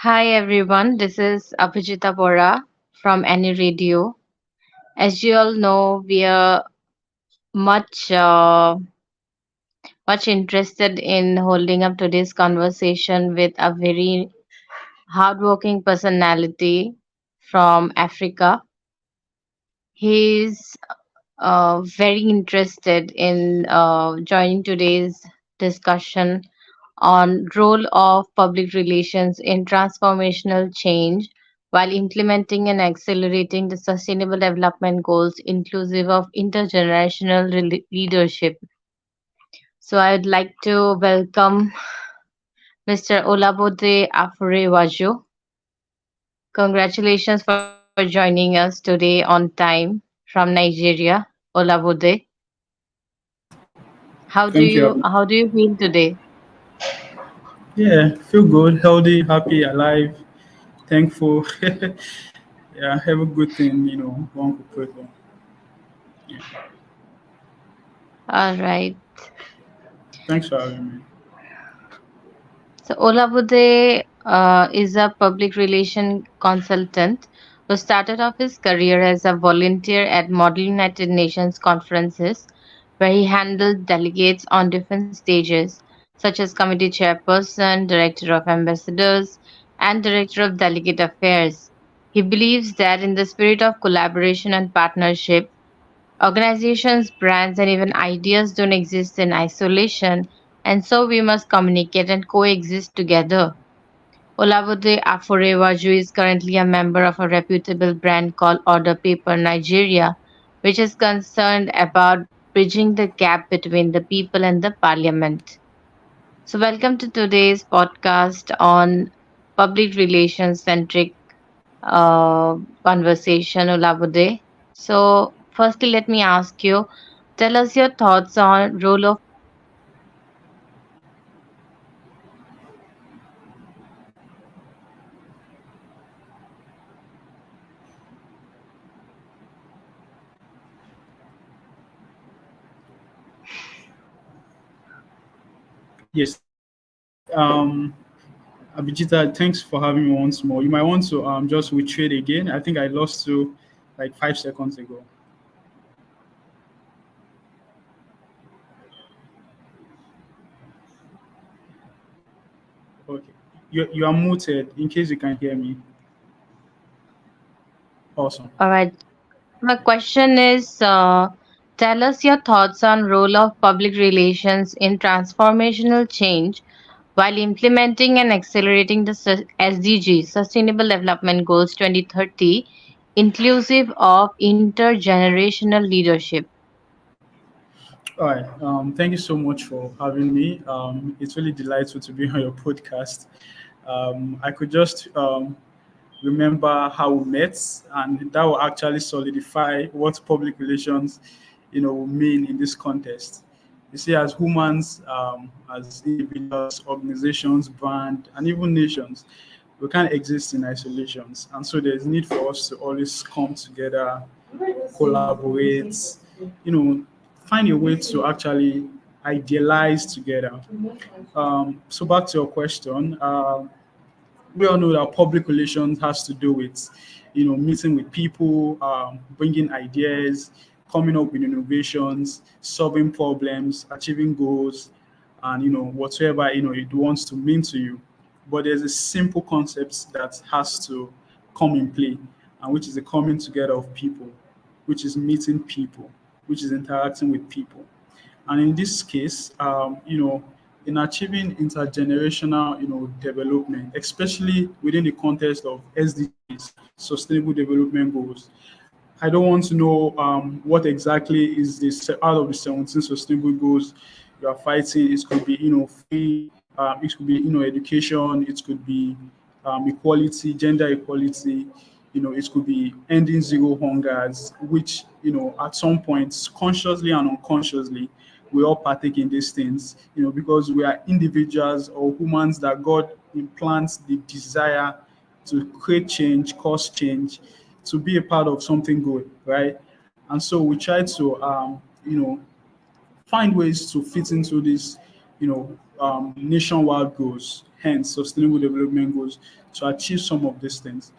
Hi everyone, this is Abhijita Bora from AnyRadio. As you all know, we are much much interested in holding up today's conversation with a very hardworking personality from Africa. He's very interested in joining today's discussion on role of public relations in transformational change while implementing and accelerating the sustainable development goals inclusive of intergenerational leadership. So I would like to welcome Mr. Olabode Afurewaju. Congratulations for joining us today on time from Nigeria, Olabode. Thank you. How do you feel today? Yeah, feel good, healthy, happy, alive, thankful. Yeah, have a good thing, one could pray for. Yeah. All right. Thanks for having me. So Olabode is a public relation consultant who started off his career as a volunteer at Model United Nations conferences, where he handled delegates on different stages, such as committee chairperson, director of ambassadors, and director of delegate affairs. He believes that in the spirit of collaboration and partnership, organizations, brands, and even ideas don't exist in isolation, and so we must communicate and coexist together. Olabode Afurewaju is currently a member of a reputable brand called OrderPaper Nigeria, which is concerned about bridging the gap between the people and the parliament. So, welcome to today's podcast on public relations centric conversation, Olabode. So, firstly, let me ask you, tell us your thoughts on role of public relations in transformational change while implementing and accelerating the sustainable development goals inclusive of intergenerational leadership. Yes, Abhijita, thanks for having me once more. You might want to just retrade again. I think I lost you like 5 seconds ago. Okay. You are muted in case you can hear me. Awesome. All right. My question is, tell us your thoughts on role of public relations in transformational change while implementing and accelerating the SDG, Sustainable Development Goals 2030, inclusive of intergenerational leadership. All right. Thank you so much for having me. It's really delightful to be on your podcast. I could just remember how we met, and that will actually solidify what public relations, will mean in this context. You see, as humans, as individuals, organizations, brand, and even nations, we can't exist in isolations, and so there's need for us to always come together, collaborate, you know, find a way to actually idealize together. So back to your question. We all know that public relations has to do with, meeting with people, bringing ideas, coming up with innovations, solving problems, achieving goals, and whatever it wants to mean to you. But there's a simple concept that has to come in play, and which is the coming together of people, which is meeting people, which is interacting with people. And in this case, in achieving intergenerational, development, especially within the context of SDGs, Sustainable Development Goals, I don't want to know what exactly is this out of the 17 sustainable goals you are fighting. It could be, free, it could be, education, it could be equality, gender equality, it could be ending zero hungers, which, at some point, consciously and unconsciously, we all partake in these things, because we are individuals or humans that God implants the desire to create change, cause change, to be a part of something good, right? And so we try to, find ways to fit into this, nationwide goals, hence sustainable development goals to achieve some of these things.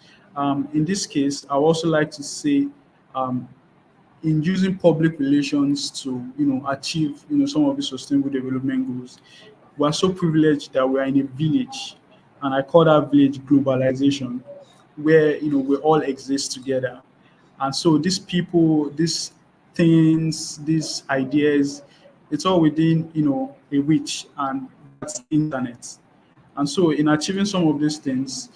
In this case, I would also like to say, um, in using public relations to achieve some of the sustainable development goals, we are so privileged that we are in a village, and I call that village globalization, where we all exist together. And so these people, these things, these ideas, it's all within a reach, and that's the internet. And so in achieving some of these things,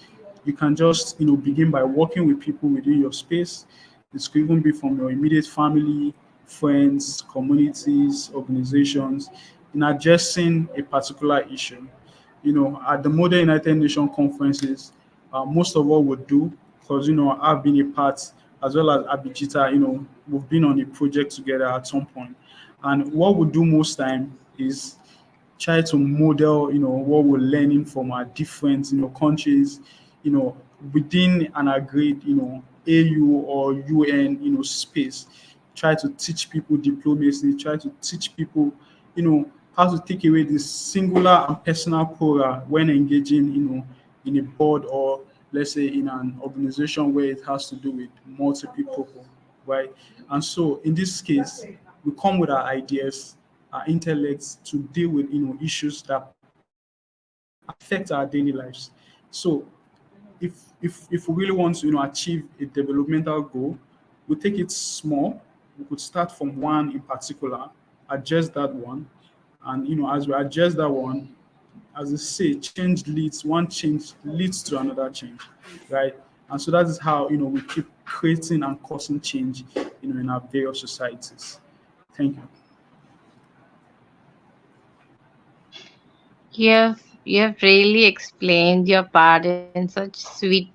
you can just begin by working with people within your space. This could even be from your immediate family, friends, communities, organizations, in addressing a particular issue. At the Modern United Nations conferences, most of what we do, because I've been a part, as well as Abijita, we've been on a project together at some point. And what we do most time is try to model, what we're learning from our different, countries, you know, within an agreed, AU or UN, space. Try to teach people diplomacy, try to teach people, how to take away this singular and personal quota when engaging, in a board, or let's say in an organization where it has to do with multiple people, right? And so in this case, we come with our ideas, our intellects to deal with issues that affect our daily lives. So if we really want to achieve a developmental goal, we take it small. We could start from one in particular, adjust that one, and as we adjust that one, as I say, change leads one change leads to another change, right? And so that is how we keep creating and causing change, in our various societies. Thank you. You have really explained your part in such sweet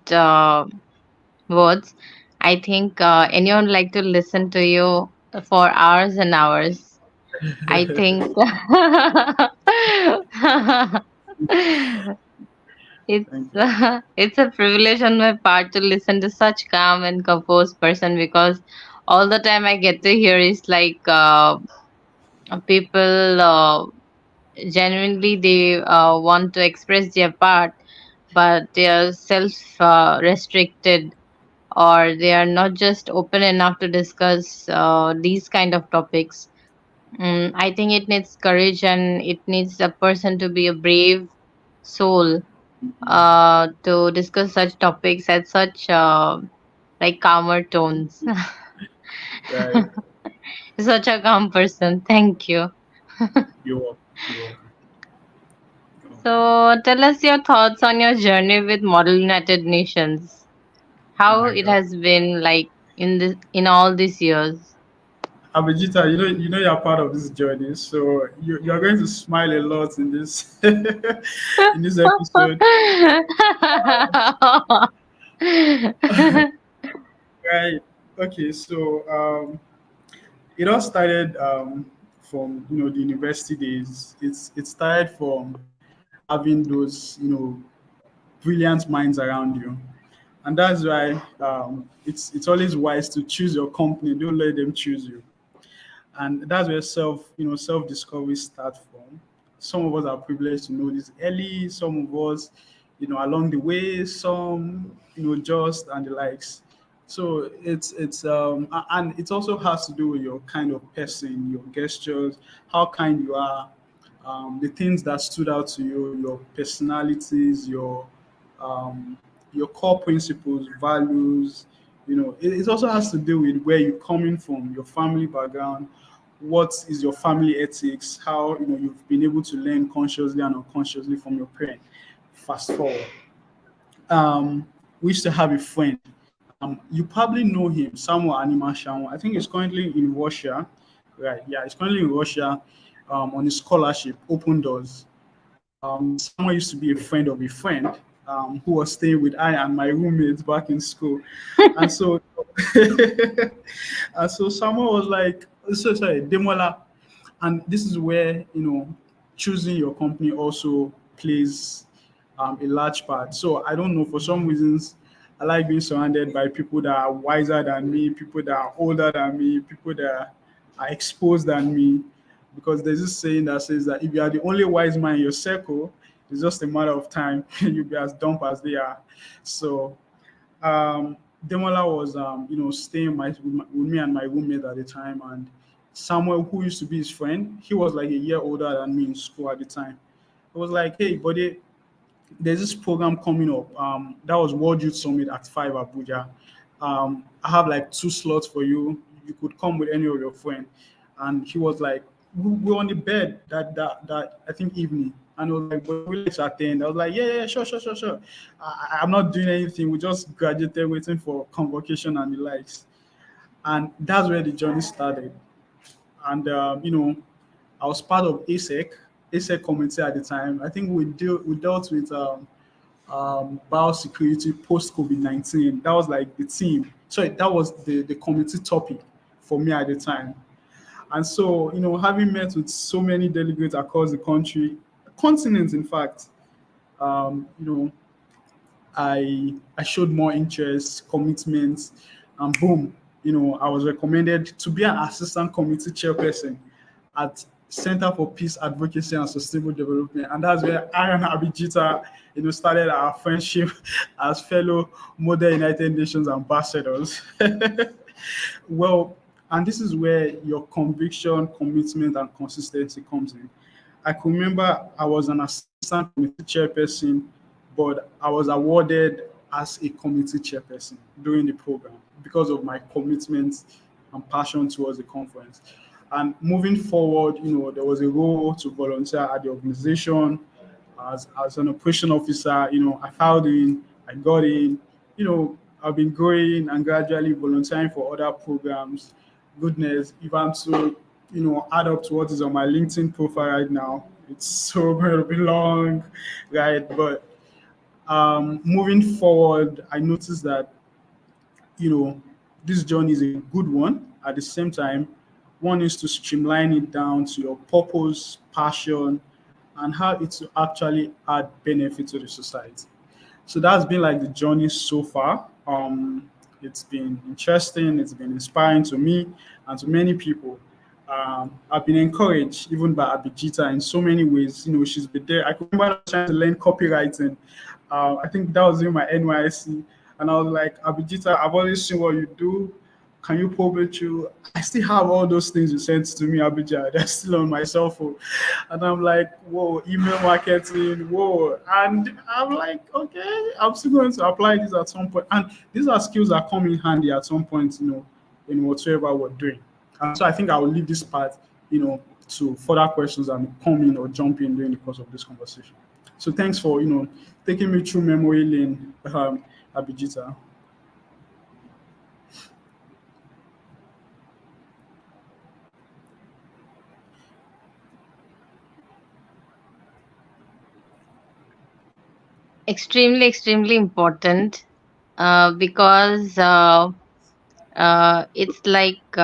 words. I think anyone like to listen to you for hours and hours. I think it's Thank you. it's a privilege on my part to listen to such calm and composed person, because all the time I get to hear is like people genuinely they want to express their part, but they are self restricted, or they are not just open enough to discuss these kind of topics. I think it needs courage, and it needs a person to be a brave soul to discuss such topics at such like calmer tones. Right. Such a calm person. Thank you. You're welcome. You're welcome. You're welcome. So tell us your thoughts on your journey with Model United Nations. Oh How my it God. has been like in all these years. Abhijita, you're part of this journey, so you're going to smile a lot in this in this episode. Right. Okay. So it all started from the university days. It started from having those brilliant minds around you, and that's why it's always wise to choose your company. Don't let them choose you. And that's where self discovery start from. Some of us are privileged to know this early, some of us along the way, some just and the likes. So and it also has to do with your kind of person, your gestures, how kind you are, the things that stood out to you, your personalities, um, your core principles, values. It also has to do with where you're coming from, your family background, what is your family ethics, how you've been able to learn consciously and unconsciously from your parent. Fast forward, we used to have a friend. You probably know him, Samuel Animashamu. I think he's currently in Russia. Right? Yeah, he's currently in Russia on his scholarship, Open Doors. Someone used to be a friend of a friend who was staying with I and my roommates back in school, and so and so someone was like, so sorry, Demola, and this is where choosing your company also plays a large part. So I don't know, for some reasons, I like being surrounded by people that are wiser than me, people that are older than me, people that are exposed than me, because there's this saying that says that if you are the only wise man in your circle, It's just a matter of time. You'll be as dumb as they are. So Demola was, staying with me and my roommate at the time, and Samuel, who used to be his friend, he was like a year older than me in school at the time. It was like, hey, buddy, there's this program coming up. That was World Youth Summit at 5 Abuja. I have like 2 slots for you. You could come with any of your friends. And he was like, we were on the bed that I think evening. And I was like, but we let's attend. I was like, yeah, sure, sure, sure, sure. I'm not doing anything. We just graduated waiting for convocation and the likes. And that's where the journey started. And, I was part of ASEC committee at the time. I think we dealt with biosecurity post COVID-19. That was like the team. Sorry, that was the committee topic for me at the time. And so, having met with so many delegates across the country, continents, in fact, um, you know, I showed more interest, commitment, and boom, I was recommended to be an assistant committee chairperson at Center for Peace Advocacy and Sustainable Development, and that's where I and Abhijita, started our friendship as fellow Model United Nations ambassadors. Well, and this is where your conviction, commitment, and consistency comes in. I can remember I was an assistant committee chairperson, but I was awarded as a committee chairperson during the program because of my commitment and passion towards the conference. And moving forward, there was a role to volunteer at the organization as an operation officer. I filed in, I got in, I've been growing and gradually volunteering for other programs. Goodness, if I'm to, add up to what is on my LinkedIn profile right now, it's so going to be long, right? But moving forward, I noticed that, you know, this journey is a good one. At the same time, one is to streamline it down to your purpose, passion, and how it to actually add benefit to the society. So that's been like the journey so far. It's been interesting, it's been inspiring to me and to many people. I've been encouraged even by Abhijita in so many ways. She's been there. I can remember I was trying to learn copywriting. I think that was in my NYC, and I was like, Abhijita, I've always seen what you do. Can you publish you? I still have all those things you sent to me, Abhijita. They're still on my cell phone. And I'm like, whoa, email marketing, whoa. And I'm like, okay, I'm still going to apply this at some point. And these are skills that come in handy at some point, in whatever we're doing. And so I think I will leave this part, to further questions and come in or jump in during the course of this conversation. So thanks for, taking me through memory lane, Abhijita. Extremely, extremely important because it's like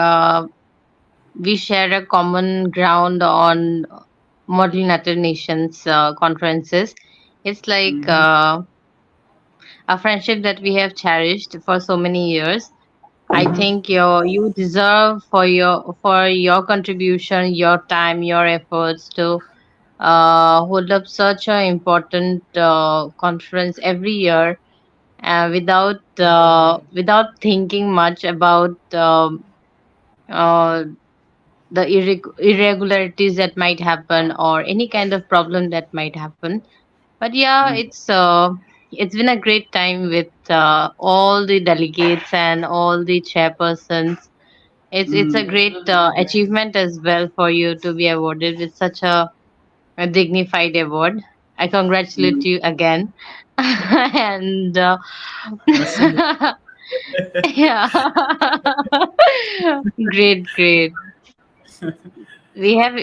we share a common ground on Model United Nations conferences. It's like Mm-hmm. a friendship that we have cherished for so many years. I think you deserve for your contribution, your time, your efforts to hold up such an important conference every year without thinking much about uh, the irregularities that might happen or any kind of problem that might happen. But yeah, it's been a great time with all the delegates and all the chairpersons. It's a Mm, great achievement as well for you to be awarded with such a dignified award. I congratulate mm. you again. And Merci. yeah, great, great. We have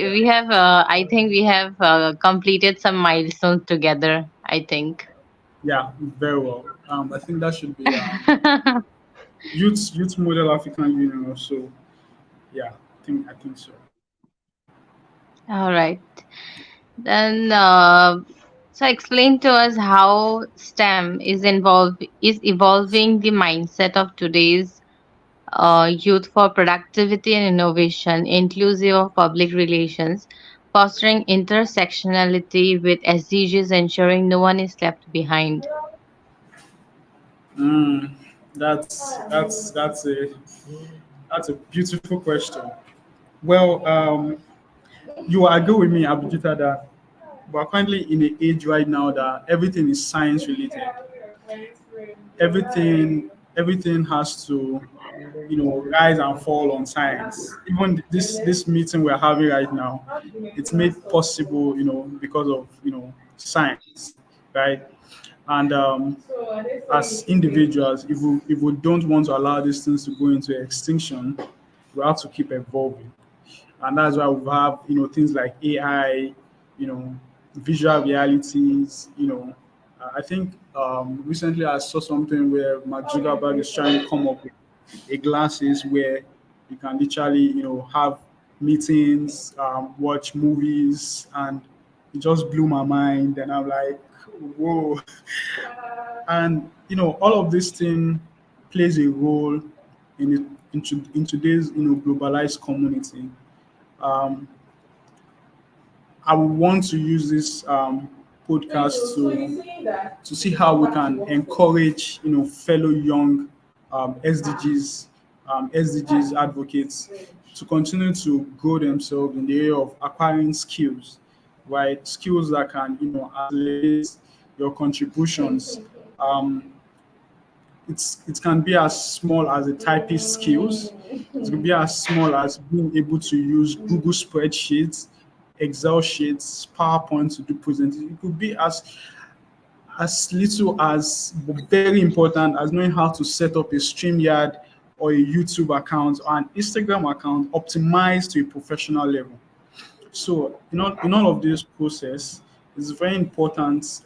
I think we have completed some milestones together, I think. Yeah, very well. I think that should be youth model African Union also. Yeah, I think so. All right. Then so explain to us how STEM is evolving the mindset of today's youth for productivity and innovation, inclusive of public relations, fostering intersectionality with SDGs, ensuring no one is left behind. Mm, that's a beautiful question. Well, you will agree with me, Abujita, that we're currently in an age right now that everything is science related. Everything has to, rise and fall on science. Even this meeting we're having right now, it's made possible, because of science, right? And as individuals, if we don't want to allow these things to go into extinction, we have to keep evolving. And that's why we have things like AI, you know, visual realities. I think recently I saw something where Mark Zuckerberg is trying to come up with a glasses where you can literally have meetings, watch movies, and it just blew my mind. And I'm like, whoa! And all of this thing plays a role in today's globalized community. um, I would want to use this podcast to see how we can encourage fellow young SDGs advocates to continue to grow themselves in the area of acquiring skills, right? Skills that can accelerate your contributions. Um, it can be as small as a typist skills. It could be as small as being able to use Google spreadsheets, Excel sheets, PowerPoint to do presentations. It could be as little as, but very important, as knowing how to set up a StreamYard or a YouTube account or an Instagram account optimized to a professional level. So in all of this process, it's very important,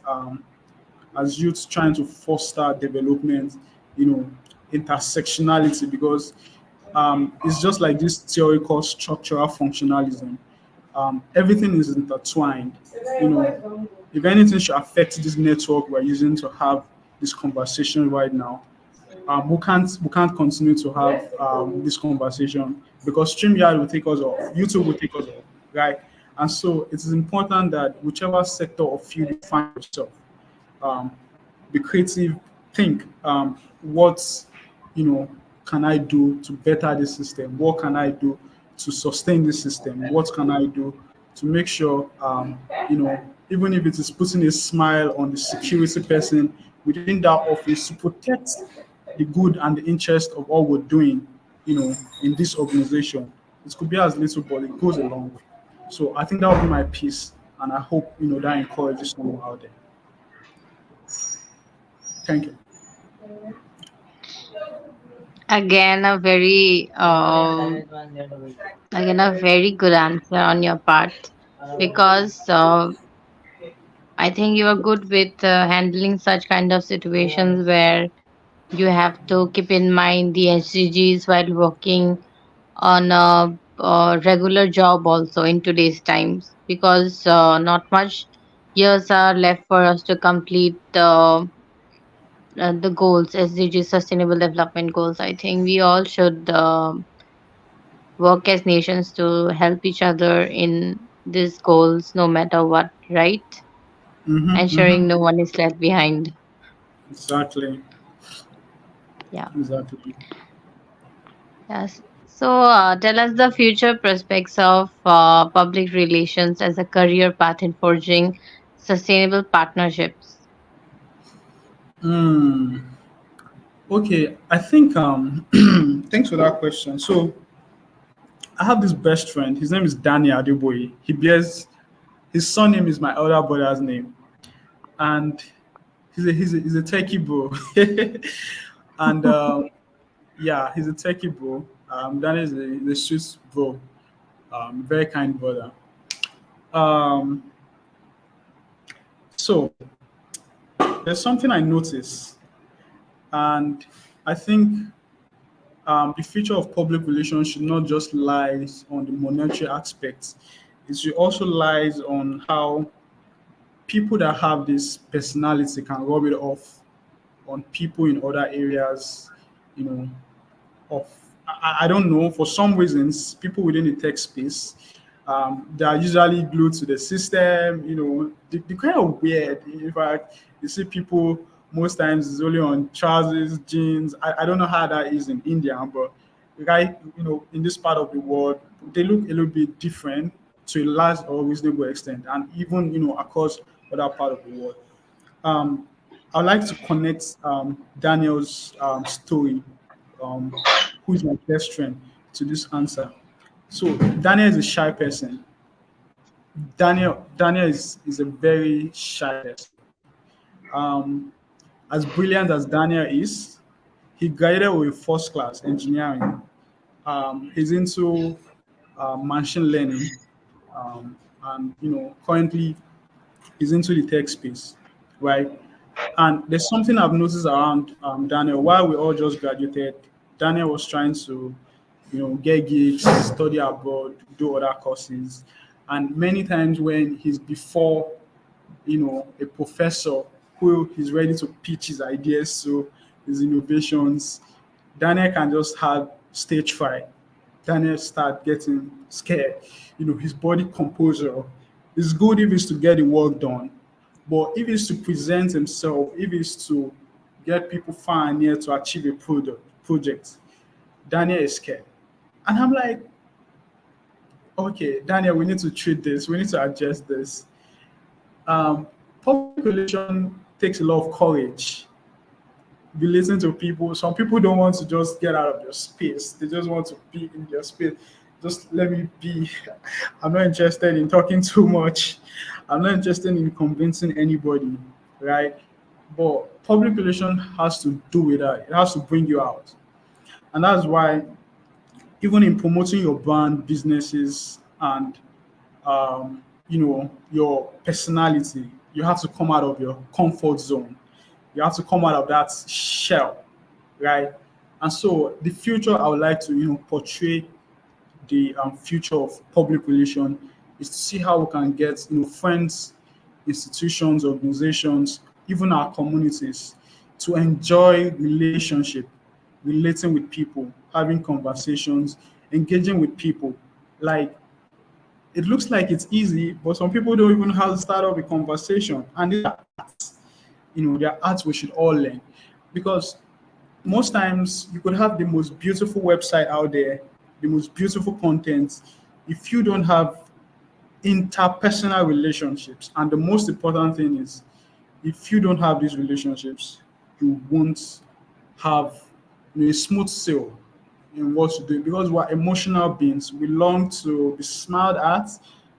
as youth trying to foster development, you know, intersectionality, because it's just like this theory called structural functionalism. Everything is intertwined. If anything should affect this network we're using to have this conversation right now, we can't continue to have this conversation, because StreamYard will take us off, YouTube will take us off, right? And so it is important that whichever sector or field you find yourself, um, be creative, think, what you know can I do to better this system? What can I do to sustain this system? What can I do to make sure, even if it is putting a smile on the security person within that office to protect the good and the interest of all we're doing, in this organization. It could be as little, but it goes a long way. So I think that would be my piece, and I hope that encourages someone out there. Thank you. Again, a very good answer on your part, because I think you are good with handling such kind of situations where you have to keep in mind the SDGs while working on a regular job also in today's times, because not much years are left for us to complete the goals, SDG Sustainable Development Goals. I think we all should work as nations to help each other in these goals, no matter what, right? Mm-hmm, Ensuring mm-hmm. no one is left behind. Exactly. Yeah. Exactly. Yes. So, tell us the future prospects of public relations as a career path in forging sustainable partnerships. Mm. Okay, I think thanks for that question. So I have this best friend. His name is Danny Adeboye. He bears his surname is my elder brother's name, and he's a techie bro. And yeah, he's a techie bro. Danny is a sweet bro. Very kind brother. Um, so there's something I noticed, and I think the future of public relations should not just lies on the monetary aspects. It should also lies on how people that have this personality can rub it off on people in other areas, you know, of I don't know, for some reasons, people within the tech space, They are usually glued to the system. They kind of weird. In fact, you see people most times is only on trousers, jeans. I don't know how that is in India, but right, in this part of the world, they look a little bit different to a large or reasonable extent, and even across other part of the world. Um, I'd like to connect Daniel's story, um, who is my best friend, to this answer. So Daniel is a shy person. Daniel is a very shy person. Um, as brilliant as Daniel is, he graduated with first class engineering. He's into machine learning, and currently he's into the tech space, right? And there's something I've noticed around Daniel. While we all just graduated, Daniel was trying to, get gigs, study abroad, do other courses, and many times when he's before, a professor who is ready to pitch his ideas to, his innovations, Daniel can just have stage fright. Daniel start getting scared. His body composure is good if it's to get the work done, but if it's to present himself, if it's to get people far and near to achieve a project, Daniel is scared. And I'm like, okay, Daniel, we need to treat this. We need to adjust this. Public relation takes a lot of courage. Be listening to people. Some people don't want to just get out of their space. They just want to be in their space. Just let me be. I'm not interested in talking too much. I'm not interested in convincing anybody, right? But public relation has to do with that. It has to bring you out. And that's why even in promoting your brand, businesses, and your personality, you have to come out of your comfort zone. You have to come out of that shell, right? And so the future I would like to portray the future of public relation is to see how we can get friends, institutions, organizations, even our communities to enjoy relationship, relating with people, having conversations, engaging with people. Like, it looks like it's easy, but some people don't even know how to start off a conversation. And these are arts, they are arts we should all learn. Because most times you could have the most beautiful website out there, the most beautiful content. If you don't have interpersonal relationships, and the most important thing is, if you don't have these relationships, you won't have a smooth sail in what you do, because we're emotional beings. We long to be smiled at,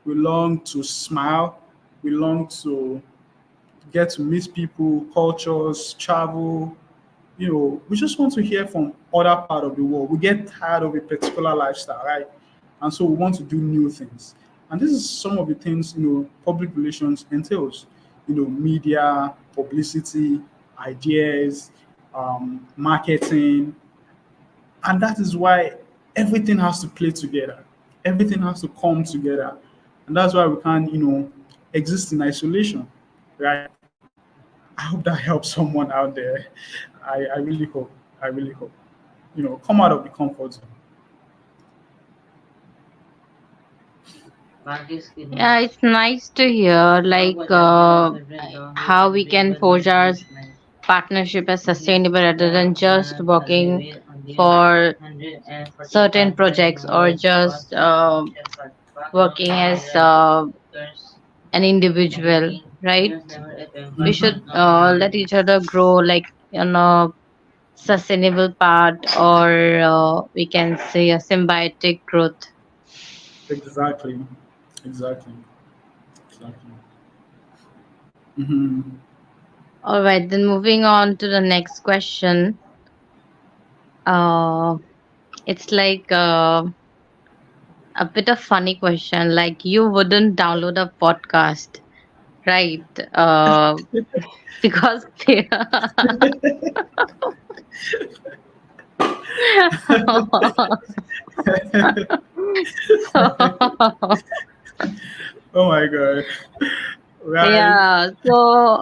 we long to smile, we long to get to meet people, cultures, travel. We just want to hear from other part of the world. We get tired of a particular lifestyle, right? And so we want to do new things. And this is some of the things public relations entails. Media, publicity, ideas, marketing, and that is why everything has to play together. Everything has to come together, and that's why we can't exist in isolation, right? I hope that helps someone out there. I really hope. I really hope. Come out of the comfort zone. Yeah, it's nice to hear, like, how we can forge our partnership as sustainable rather than just working for certain projects, or just working as an individual, right? We should Mhm. let each other grow, like, in a sustainable part, or we can say a symbiotic growth. Exactly. Exactly. Exactly. Hmm. All right, then moving on to the next question. Uh, it's like a bit of funny question. Like, you wouldn't download a podcast, right? Because so, Oh my god. Right. yeah. So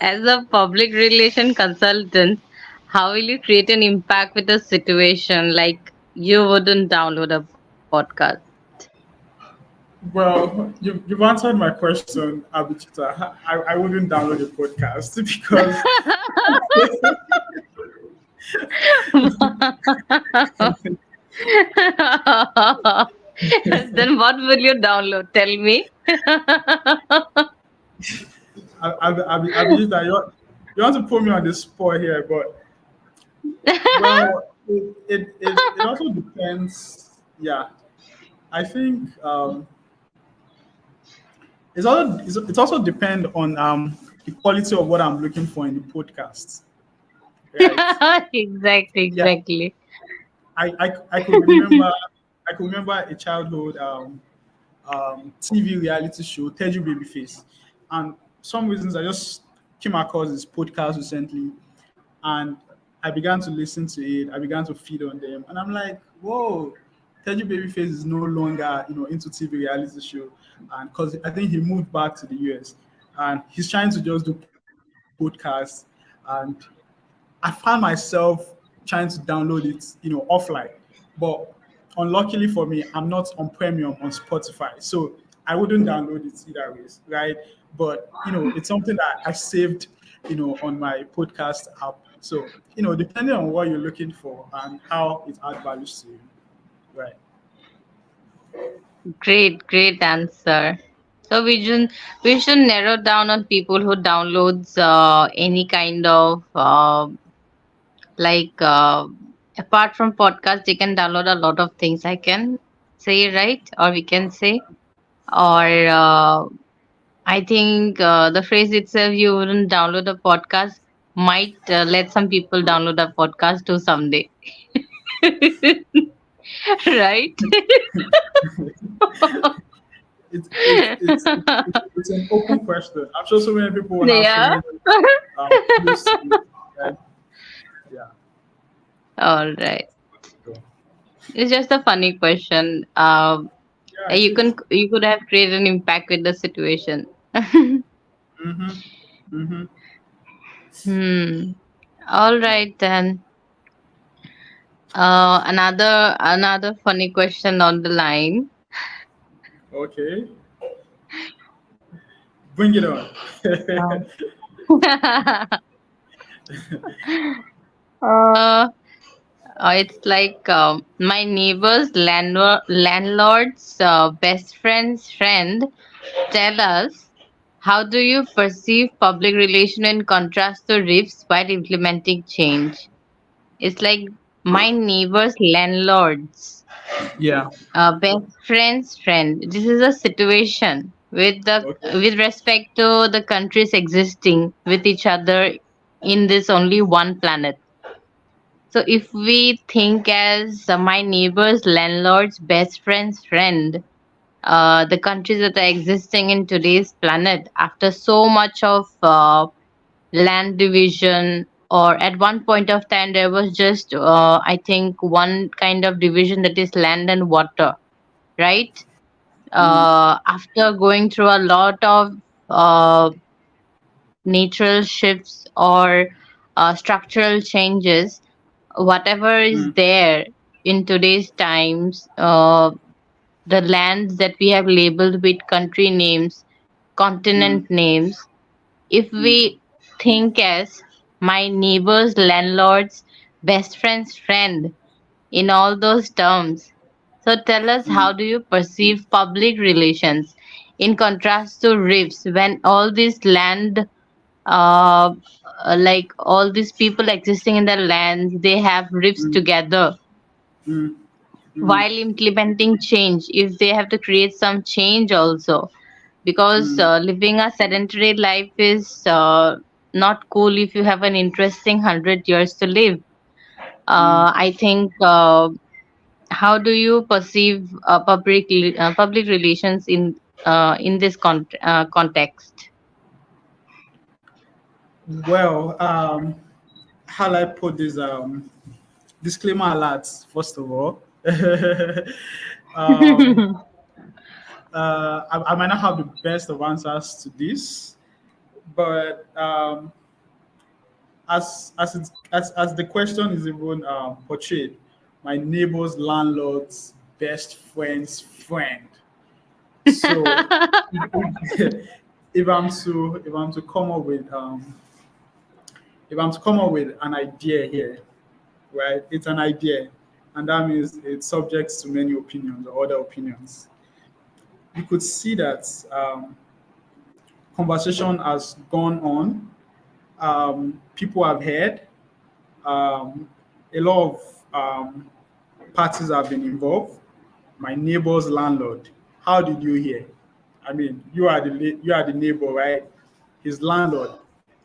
as a public relation consultant, how will you create an impact with a situation like you wouldn't download a podcast? Well, you've answered my question, Abichita. I wouldn't download the podcast because Then what will you download? Tell me. Abichita, you want to put me on the spot here, but well, it also depends. Yeah, I think it also depend on the quality of what I'm looking for in the podcast, right? Exactly, Yeah, exactly. I could remember a childhood TV reality show, Teju Babyface, and some reasons I just came across this podcast recently, and I began to listen to it. I began to feed on them, and I'm like, whoa, Teju Babyface is no longer into TV reality show, and because I think he moved back to the US, and he's trying to just do podcasts, and I found myself trying to download it, offline. But unluckily for me, I'm not on premium on Spotify. So I wouldn't download it either ways, right? But it's something that I saved, on my podcast app. So, depending on what you're looking for and how it adds value to you, right? Great, great answer. So we should narrow down on people who downloads any kind of like apart from podcast, they can download a lot of things. I can say, right, or we can say, or I think the phrase itself, you wouldn't download a podcast, might let some people download a podcast too someday. Right? It's an open question. I'm sure so many people will have so Yeah. many views to it, right? Yeah. All right. So, It's just a funny question. yeah, it You is. could have created an impact with the situation. Mm-hmm. Mm-hmm. Hmm. All Yeah. right then. Another funny question on the line. Okay. Bring it on. uh, it's like my neighbor's landlord's best friend's friend tell us, how do you perceive public relation in contrast to riffs while implementing change? It's like my neighbor's landlord's Yeah. best friend's friend. This is a situation Okay. with respect to the countries existing with each other in this only one planet. So if we think as my neighbor's landlord's best friend's friend, the countries that are existing in today's planet after so much of land division, or at one point of time there was just I think one kind of division, that is land and water, right? Mm, After going through a lot of uh, natural shifts or structural changes, whatever is mm, there in today's times, the lands that we have labeled with country names, mm, continent names, if mm, we think as my neighbor's landlord's best friend's friend in all those terms, so tell us, mm, how do you perceive public relations in contrast to rifts when all this land, uh, like all these people existing in the lands, they have rifts mm, together mm, mm, while implementing change, if they have to create some change also, because mm, living a sedentary life is not cool if you have an interesting 100 years to live. mm. I think, how do you perceive public relations in this context? Well, how do I put this? Disclaimer alerts, first of all. um, I might not have the best of answers to this, but as the question is even portrayed, my neighbor's landlord's best friend's friend. So if I'm to come up with if I'm to come up with an idea here, right? It's an idea, and that means it's subject to many opinions or other opinions. You could see that conversation has gone on. People have heard. Um, a lot of parties have been involved. My neighbor's landlord. How did you hear? I mean, you are the neighbor, right? His landlord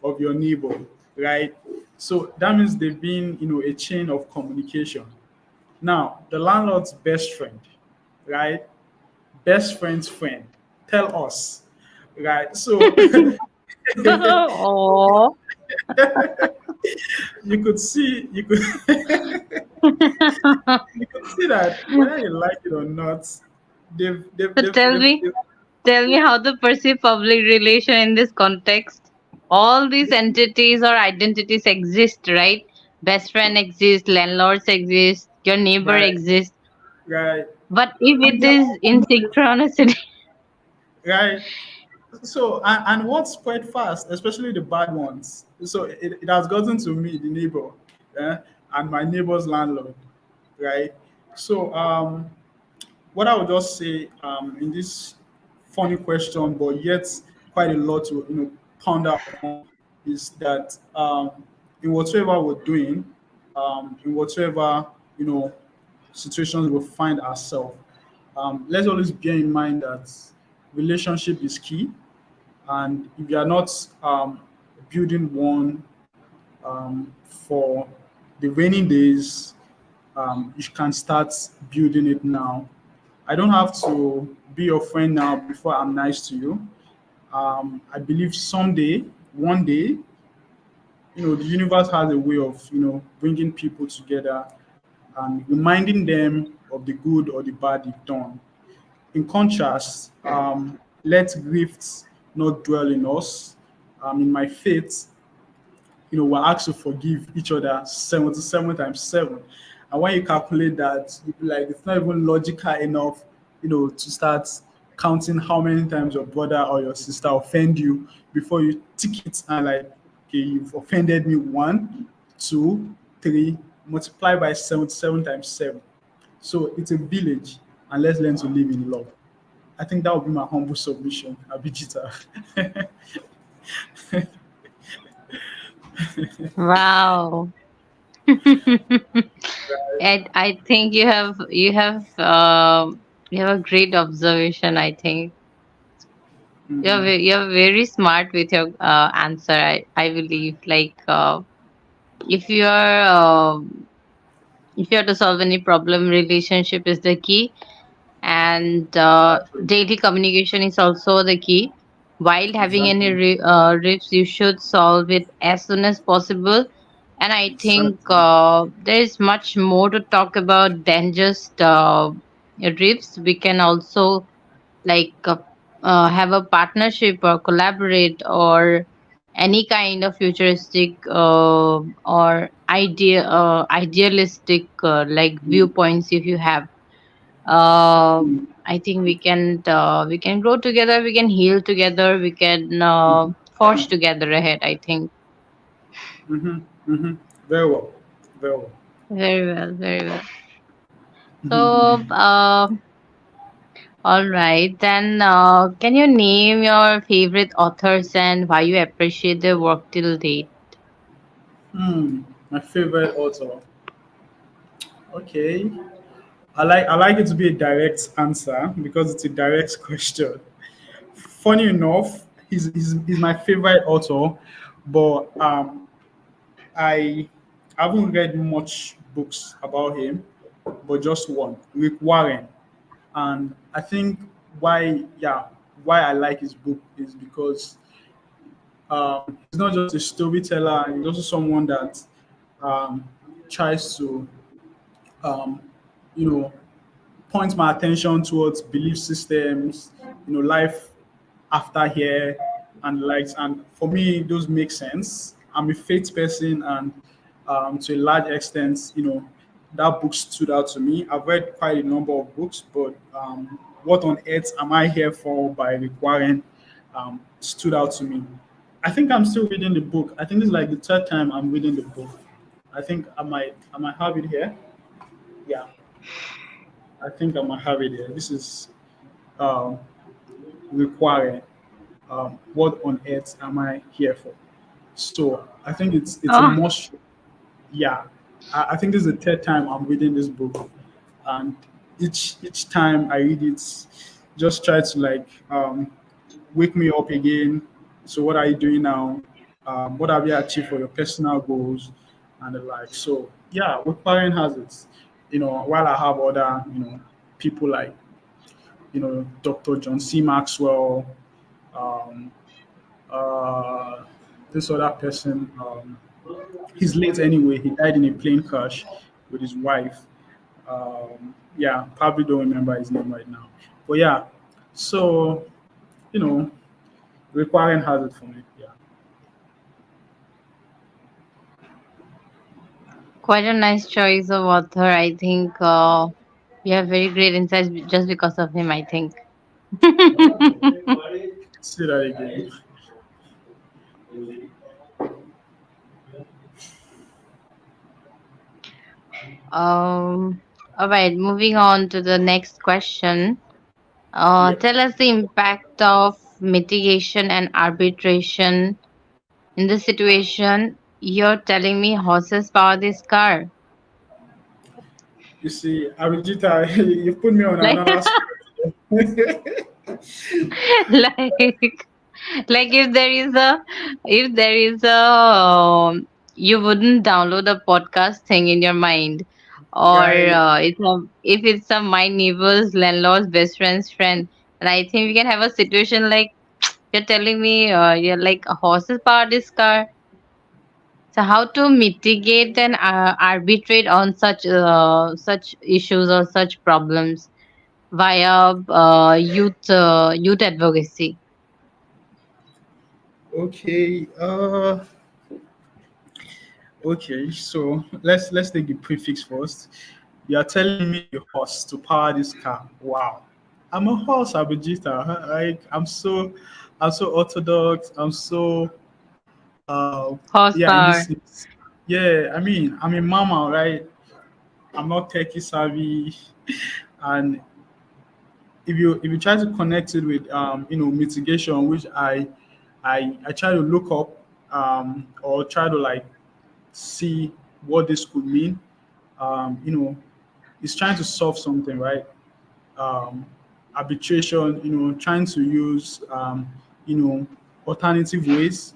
of your neighbor, right? So that means they've been, a chain of communication. Now, the landlord's best friend, right? Best friend's friend. Tell us, right? So Oh. you could see, you could you could see that whether you like it or not, they've they've So they've, tell they've, me, they've tell me how to perceive public relation in this context. All these entities or identities exist, right? Best friend exists, landlords exist, your neighbor right, exists. right, But if and it they're is all in synchronicity, right. So and what spread fast, especially the bad ones. So it has gotten to me, the neighbor, eh, and my neighbor's landlord, right? So what I would just say in this funny question, but yet quite a lot to ponder upon, is that in whatever we're doing, in whatever situations we find ourselves, let's always bear in mind that relationship is key, and if you are not building one for the rainy days, you can start building it now. I don't have to be your friend now before I'm nice to you. I believe someday, one day, the universe has a way of bringing people together and reminding them of the good or the bad you've done. In contrast, let gifts not dwell in us. In my faith, we're asked to forgive each other 77 times 7. And when you calculate that, you be like, it's not even logical enough, to start counting how many times your brother or your sister offend you before you tick it and like, okay, you've offended me 1, 2, 3, multiply by 77 times 7. So it's a village, and let's learn to live in love. I think that would be my humble submission, Abhijita. wow. And I think you have a great observation. I think Mhm. you're very smart with your answer. I believe like if you are if you have to solve any problem, relationship is the key, and Exactly. daily communication is also the key. While having any Exactly. rips, you should solve it as soon as possible. And I think Exactly. there is much more to talk about than just rips. We can also like have a partnership or collaborate or any kind of futuristic or idealistic like Mm, viewpoints if you have. uh, mm, I think we can grow together, we can heal together, we can forge together ahead. I think mhm, mhm. Very well. Very well. very well, very well. Mhm, So, all right, then can you name your favorite authors and why you appreciate their work till date? My favorite author. Okay. I like it to be a direct answer because it's a direct question. Funny enough, he's my favorite author, but I haven't read much books about him, but just one, Rick Warren. And I think why I like his book is because he's not just a storyteller, he's also someone that um, tries to um, you know point my attention towards belief systems, life after here and the likes. And for me, those make sense. I'm a faith person, and to a large extent, that book stood out to me. I've read quite a number of books, but what on earth am I here for by requiring stood out to me. I think I'm still reading the book. I think this is like the third time I'm reading the book. I think I might have it here. Yeah, I think I might have it here. This is um, requiring what on earth am I here for? So I think it's a Oh, must. Yeah, I think this is the third time I'm reading this book, and each time I read it, just try to like wake me up again. So what are you doing now? What have you achieved for your personal goals and the like? So yeah, Whitparing has it. While I have other people like Dr. John C. Maxwell, um, uh, this other person. He's late anyway. He died in a plane crash with his wife. Yeah, probably don't remember his name right now. But yeah, so you know, requiring has it for me. Yeah. quite a nice choice of author. I think you have very great insights just because of him, I think. Say that again. um, all right, moving on to the next question. Yep. Tell us the impact of mitigation and arbitration in this situation. You're telling me horses power this car? You see, Abhijita, you put me on Like, another spot. like, like if there is a, you wouldn't download a podcast thing in your mind, or Guy, if it's a my neighbor's landlord's best friend's friend, and I think we can have a situation like you're telling me you're like a horse's power this car. So how to mitigate and arbitrate on such issues or such problems via youth advocacy? okay. Okay. So let's take the prefix first. You are telling me a horse to power this car. Wow. I'm a horse, Abhijita. Like I'm so orthodox. I'm so yeah. In this Horsepower. sense, yeah. I mean, I'm a mama, right? I'm not techie savvy, and if you try to connect it with mitigation, which I try to look up or try to like see what this could mean. It's trying to solve something, right? um, Arbitration, trying to use, you know, alternative ways,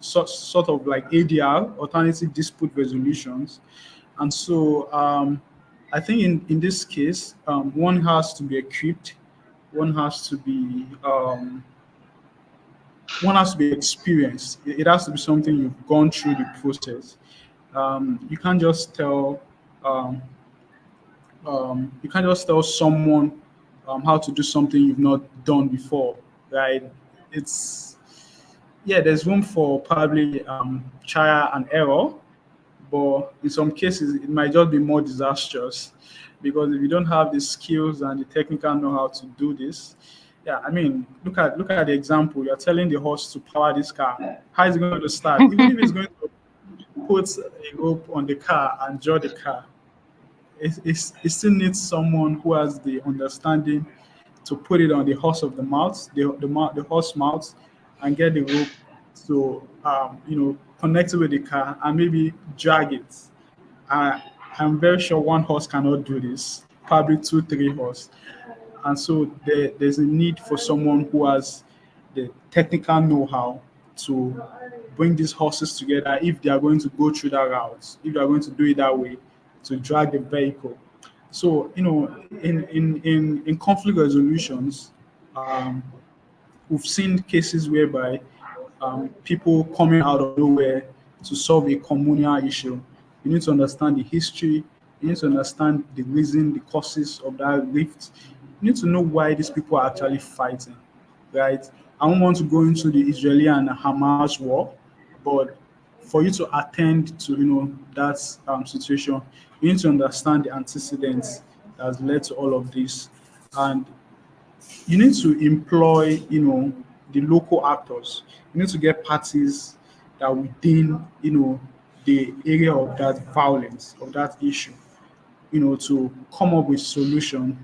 sort of like ADR, alternative dispute resolutions. And so I think in this case, one has to be equipped, one has to be experienced. It has to be something you've gone through the process. You can't just tell um, someone how to do something you've not done before, right? It's Yeah, there's room for probably trial and error, but in some cases it might just be more disastrous because if you don't have the skills and the technical know-how to do this, yeah, I mean, look at the example. You're telling the horse to power this car. How is it going to start? Even if it's going to put a rope on the car and draw the car, it still needs someone who has the understanding to put it on the horse of the mouth, the horse mouth, and get the rope to connect it with the car and maybe drag it. I, I'm very sure one horse cannot do this. Probably two, three horse, and so there's a need for someone who has the technical know-how to bring these horses together if they are going to go through that route, if they are going to do it that way, to drag the vehicle. So in conflict resolutions, um, we've seen cases whereby people coming out of nowhere to solve a communal issue. You need to understand the history. You need to understand the reason, the causes of that rift. You need to know why these people are actually fighting, right? I don't want to go into the Israeli and Hamas war, but for you to attend to that situation, you need to understand the antecedents that has led to all of this, and you need to employ, the local actors. You need to get parties that within, the area of that violence, of that issue, to come up with solution.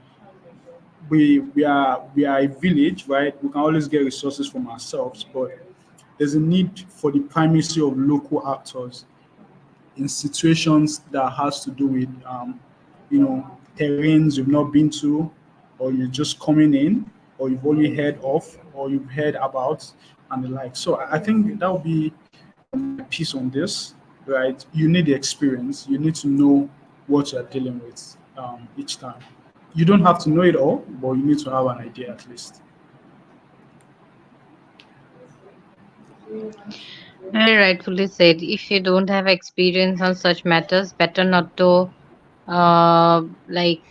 We are a village, right? We can always get resources from ourselves, but there's a need for the primacy of local actors in situations that has to do with terrains you've not been to, or you're just coming in, or you've only heard of, or you've heard about, and the like. So I think that would be my piece on this, right? You need the experience. You need to know what you're dealing with each time. You don't have to know it all, but you need to have an idea at least. Very rightfully said. If you don't have experience on such matters, better not to uh, like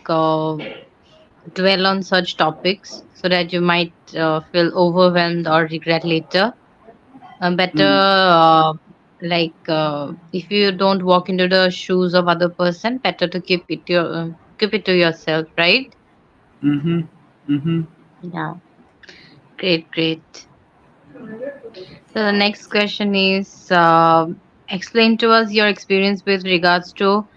dwell on such topics so that you might feel overwhelmed or regret later. Better if you don't walk into the shoes of other person, better to keep it to yourself, right? Mm-hmm. Mm-hmm. Yeah, great, great. So the next question is, explain to us your experience with regards to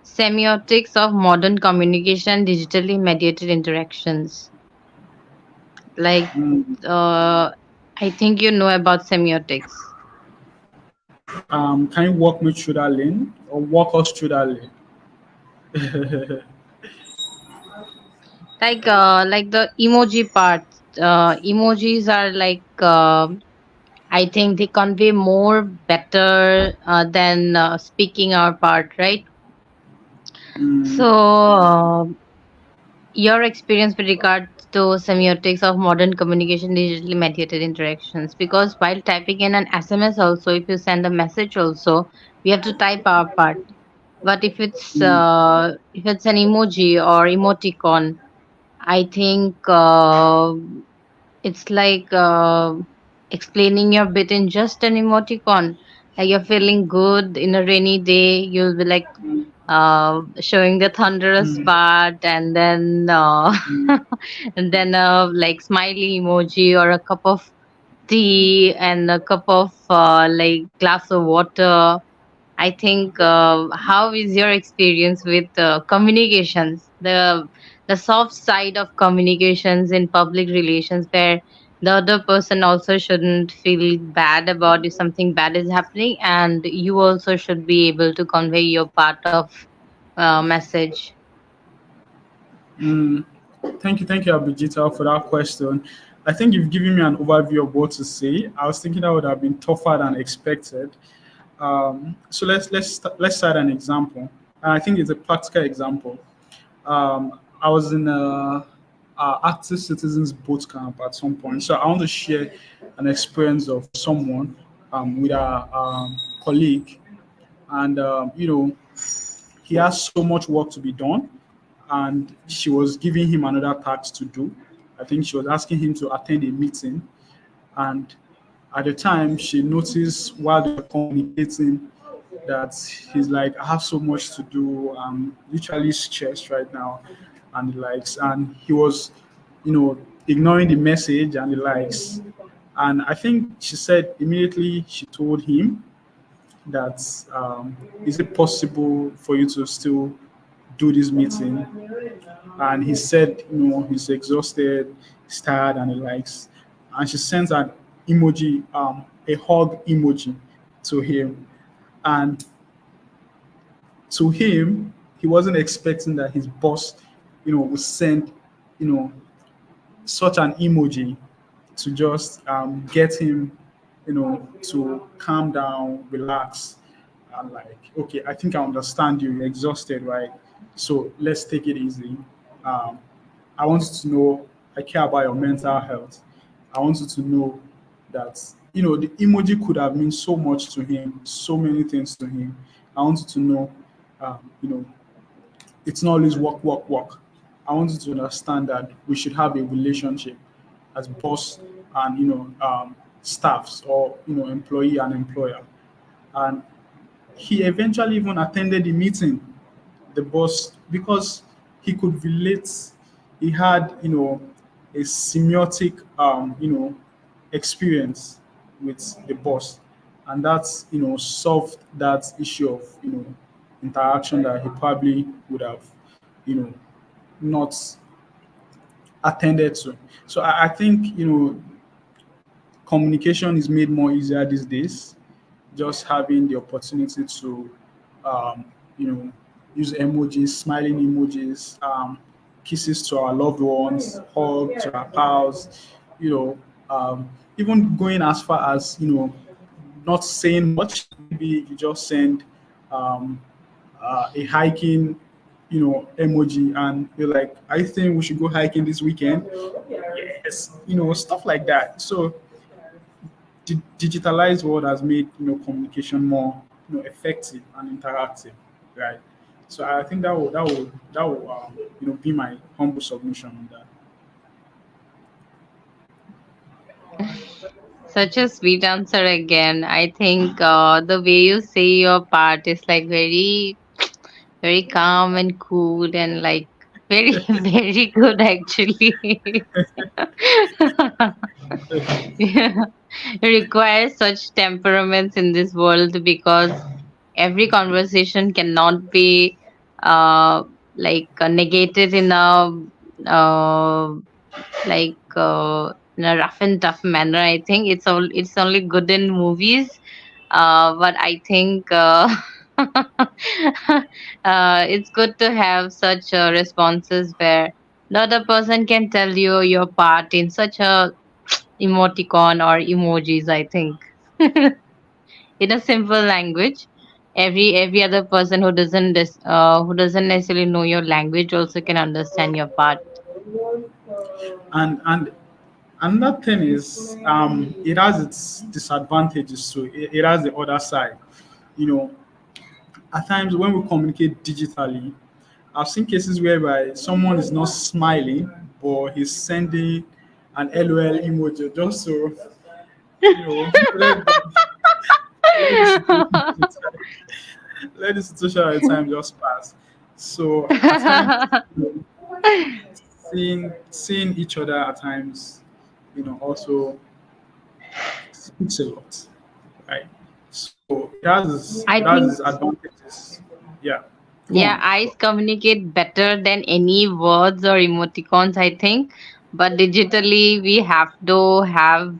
semiotics of modern communication, digitally mediated interactions. Like, Mm. uh, I think you know about semiotics. Can you walk me through that lane, or walk us through that lane? Like the emoji part. Emojis are like, I think they convey more better than speaking our part, right? Mm. So, your experience with regard to semiotics of modern communication, digitally mediated interactions, because while typing in an SMS also, if you send a message also, we have to type our part. But Mm. if it's an emoji or emoticon, I think it's like explaining your bit in just an emoticon. Like you're feeling good in a rainy day, you'll be like showing the thunderous Mm. part, and then Mm. and then like smiley emoji or a cup of tea and a cup of like glass of water. I think, how is your experience with communications, the soft side of communications in public relations, where the other person also shouldn't feel bad about if something bad is happening, and you also should be able to convey your part of message. Mm. Thank you, Abhijita, for that question. I think you've given me an overview of what to say. I was thinking that would have been tougher than expected. So let's start an example. And I think it's a practical example. I was in a active citizens boot camp at some point, so I want to share an experience of someone with a colleague, and he has so much work to be done, and she was giving him another task to do. I think she was asking him to attend a meeting, and at the time she noticed while they were communicating that he's like, I have so much to do. I'm literally stressed right now, and the likes. And he was, ignoring the message and the likes. And I think she said immediately she told him that, is it possible for you to still do this meeting? And he said, he's exhausted, he's tired, and the likes. And she sent an emoji, a hug emoji to him. And to him, he wasn't expecting that his boss, would send, you know, such an emoji to just get him, to calm down, relax, and like, okay, I think I understand you. You're exhausted, right? So let's take it easy. Um, I want you to know I care about your mental health. I want you to know that the emoji could have meant so much to him, so many things to him. I want you to know, you know, it's not always work, work, work. I want you to understand that we should have a relationship as boss and staffs, or employee and employer. And he eventually even attended the meeting, the boss, because he could relate. He had a semiotic, experience with the boss, and that's solved that issue of interaction that he probably would have you know not attended to. So I think communication is made more easier these days. Just having the opportunity to, um, you know, use emojis, smiling emojis, kisses to our loved ones, hug to our pals, you know, even going as far as not saying much. Maybe you just send um, a hiking, emoji, and you're like, I think we should go hiking this weekend. Yes, stuff like that. So digitalized world has made communication more effective and interactive, right? So I think that will be my humble submission on that. Such a sweet answer again. I think the way you say your part is like very, very calm and cool and like very, very good actually. Yeah. Requires such temperaments in this world because every conversation cannot be uh, negated uh, in a rough and tough manner. I think it's only good in movies, but I think it's good to have such responses where the other person can tell you your part in such a emoticon or emojis. I think in a simple language. Every other person who doesn't necessarily know your language also can understand your part. And another thing is, it has its disadvantages too. It has the other side. You know, at times when we communicate digitally, I've seen cases whereby someone is not smiling, but he's sending an LOL emoji just so let let the situation let the situation at the time just pass. So at times, seeing each other at times, also speaks a lot, right? So I think it has its advantages. Yeah, go yeah, on. eyes communicate better than any words or emoticons, I think. But digitally, we have to have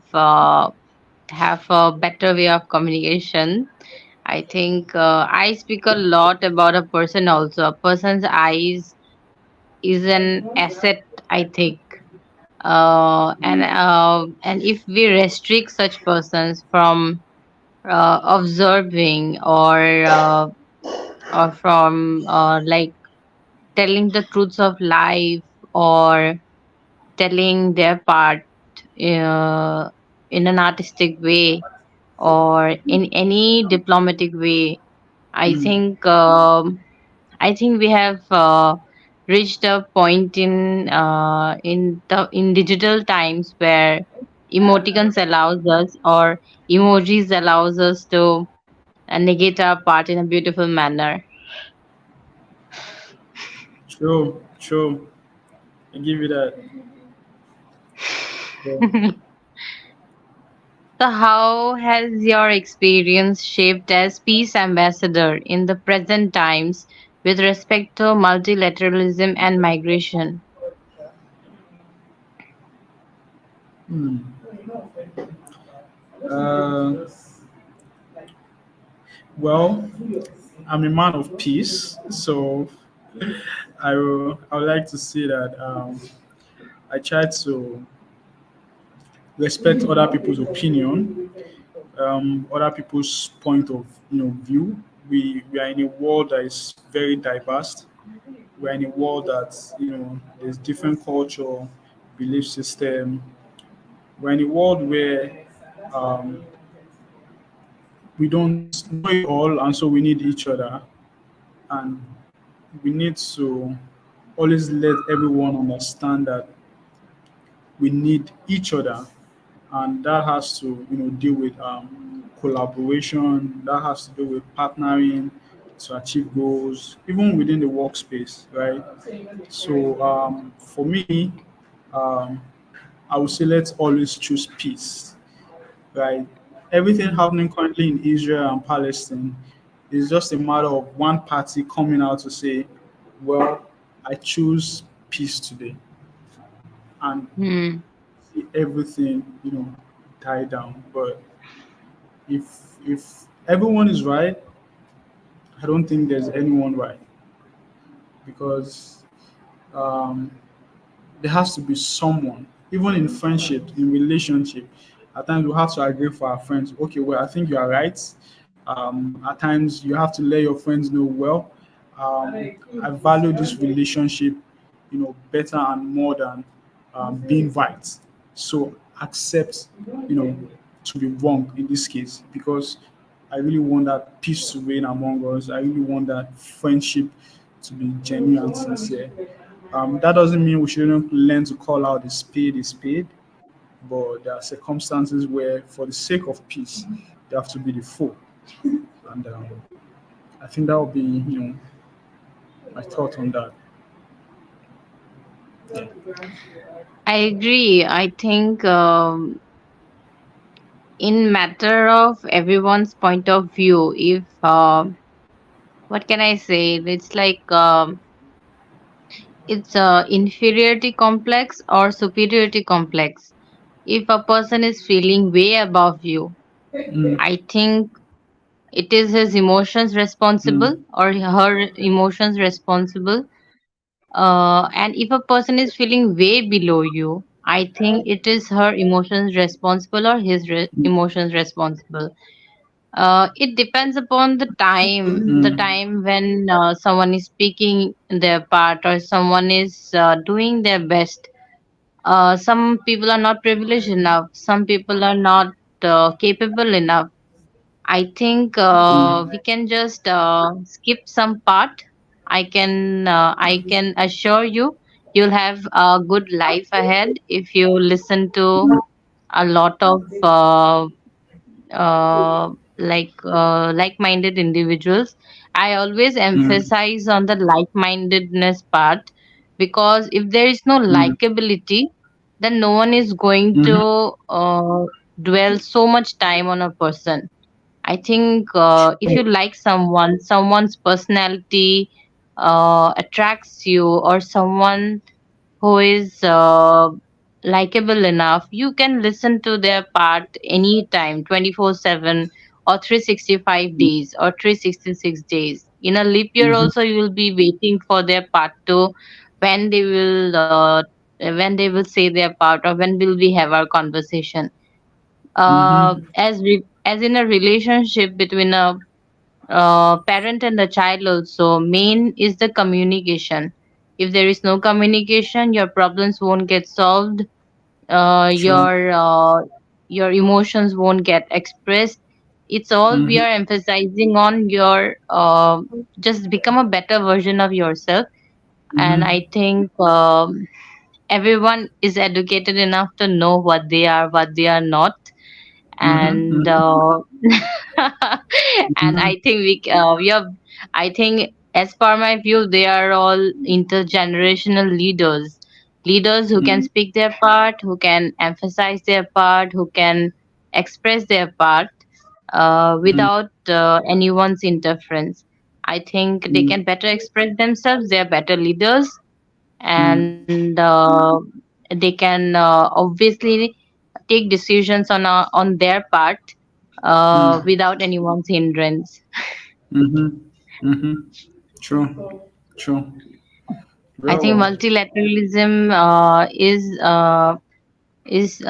a better way of communication. I think eyes speak a lot about a person also. A person's eyes is an asset, I think. And if we restrict such persons from observing or from telling the truths of life or telling their part uh, in an artistic way or in any diplomatic way. I Mm, think I think we have reached a point in digital times where emoticons allows us or emojis allows us to negate our part in a beautiful manner. true, true. I give you that. Yeah. So, how has your experience shaped as peace ambassador in the present times with respect to multilateralism and migration? Hmm. Uh, well, I'm a man of peace, so I would like to say that I try to respect other people's opinion, other people's point of view. We are in a world that is very diverse. We're in a world that there's different culture, belief system. We're in a world where um, we don't know it all, and so we need each other, and we need to always let everyone understand that we need each other, and that has to deal with collaboration. That has to do with partnering to achieve goals, even within the workspace, right? So for me, um, I would say let's always choose peace, right? Everything happening currently in Israel and Palestine is just a matter of one party coming out to say, well, I choose peace today, and Hmm. see everything, die down. But if everyone is right, I don't think there's anyone right, because um, there has to be someone, even in friendship, in relationship. At times we have to agree for our friends. Okay, well, I think you are right. At times you have to let your friends know, well, I value this relationship, better and more than being right. So accept, you know, to be wrong in this case, because I really want that peace to reign among us. I really want that friendship to be genuine and sincere. That doesn't mean we shouldn't learn to call out a spade, but there are circumstances where, for the sake of peace, you have to be the foe. And I think that would be, my thought on that. Yeah. I agree. I think in matter of everyone's point of view, if what can I say? It's like it's a inferiority complex or superiority complex. If a person is feeling way above you, Mm, I think it is his emotions responsible mm, or her emotions responsible. And if a person is feeling way below you, I think it is her emotions responsible or his emotions responsible. It depends upon the mm, time when someone is speaking their part or someone is doing their best. Some people are not privileged enough. Some people are not capable enough. I think we mm, can just skip some part. I can assure you, you'll have a good life ahead if you listen to a lot of uh, like-minded individuals. I always mm, emphasize on the like-mindedness part, because if there is no mm, likability, then no one is going mhm. to dwell so much time on a person. I think if you True. like someone, someone's personality attracts you, or someone who is likable enough, you can listen to their part anytime, 24/7, or 365 days, or 366 days. In a leap year, Mhm, also, you will be waiting for their part to when they will. When they will say their part, or when will we have our conversation. mhm, As in a relationship between a parent and the child, also main is the communication. If there is no communication, your problems won't get solved. uh, true. your uh, your emotions won't get expressed. It's all we Mhm, are emphasizing on your just become a better version of yourself. And mhm, I think everyone is educated enough to know what they are not. mhm, And mhm, and mhm, I think we are, I think, as per my view, they are all intergenerational leaders, leaders who can mhm, speak their part, who can emphasize their part, who can express their part mhm, without anyone's interference. I think they mhm, can better express themselves, they are better leaders. mhm, And they can obviously take decisions on their part mhm, without anyone's hindrance. mhm, mhm. True. True. I Very think well. multilateralism is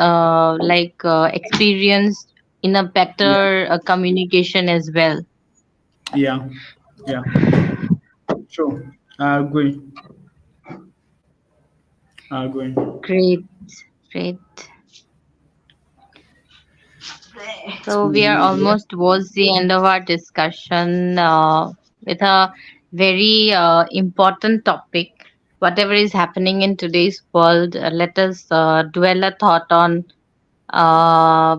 like experienced in a Yeah. better communication as well. Yeah. Yeah. True. I agree. I agree. Great, great. Let's So we move are on here. almost towards the end of our discussion with a very important topic. Whatever is happening in today's world, let us dwell a thought uh,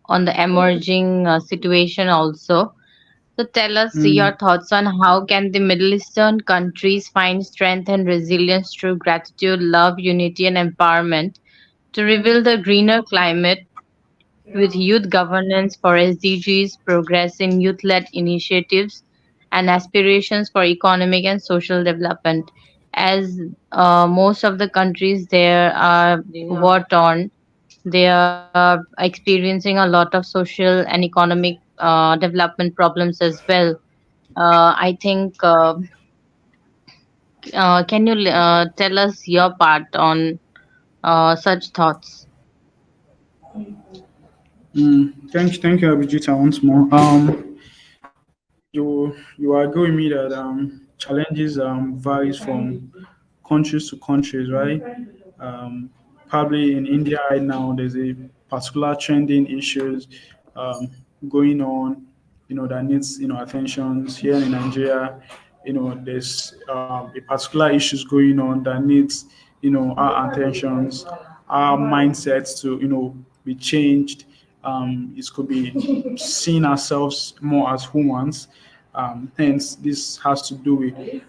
on the emerging situation also. So tell us Mm, your thoughts on how can the Middle Eastern countries find strength and resilience through gratitude, love, unity, and empowerment to rebuild a greener climate with youth governance for SDGs, progress in youth led initiatives, and aspirations for economic and social development. As most of the countries there are war torn, they are experiencing a lot of social and economic development problems as well. I think, can you tell us your part on such thoughts? Thank you, Abhijita, once more. You agree with me that challenges varies from countries to countries, right? Um, Probably in India right now, there's a particular trending issues um, going on, that needs attentions. Here in Nigeria, there's a particular issues going on that needs our attentions, our mindsets to be changed. It could be seeing ourselves more as humans. Hence, this has to do with,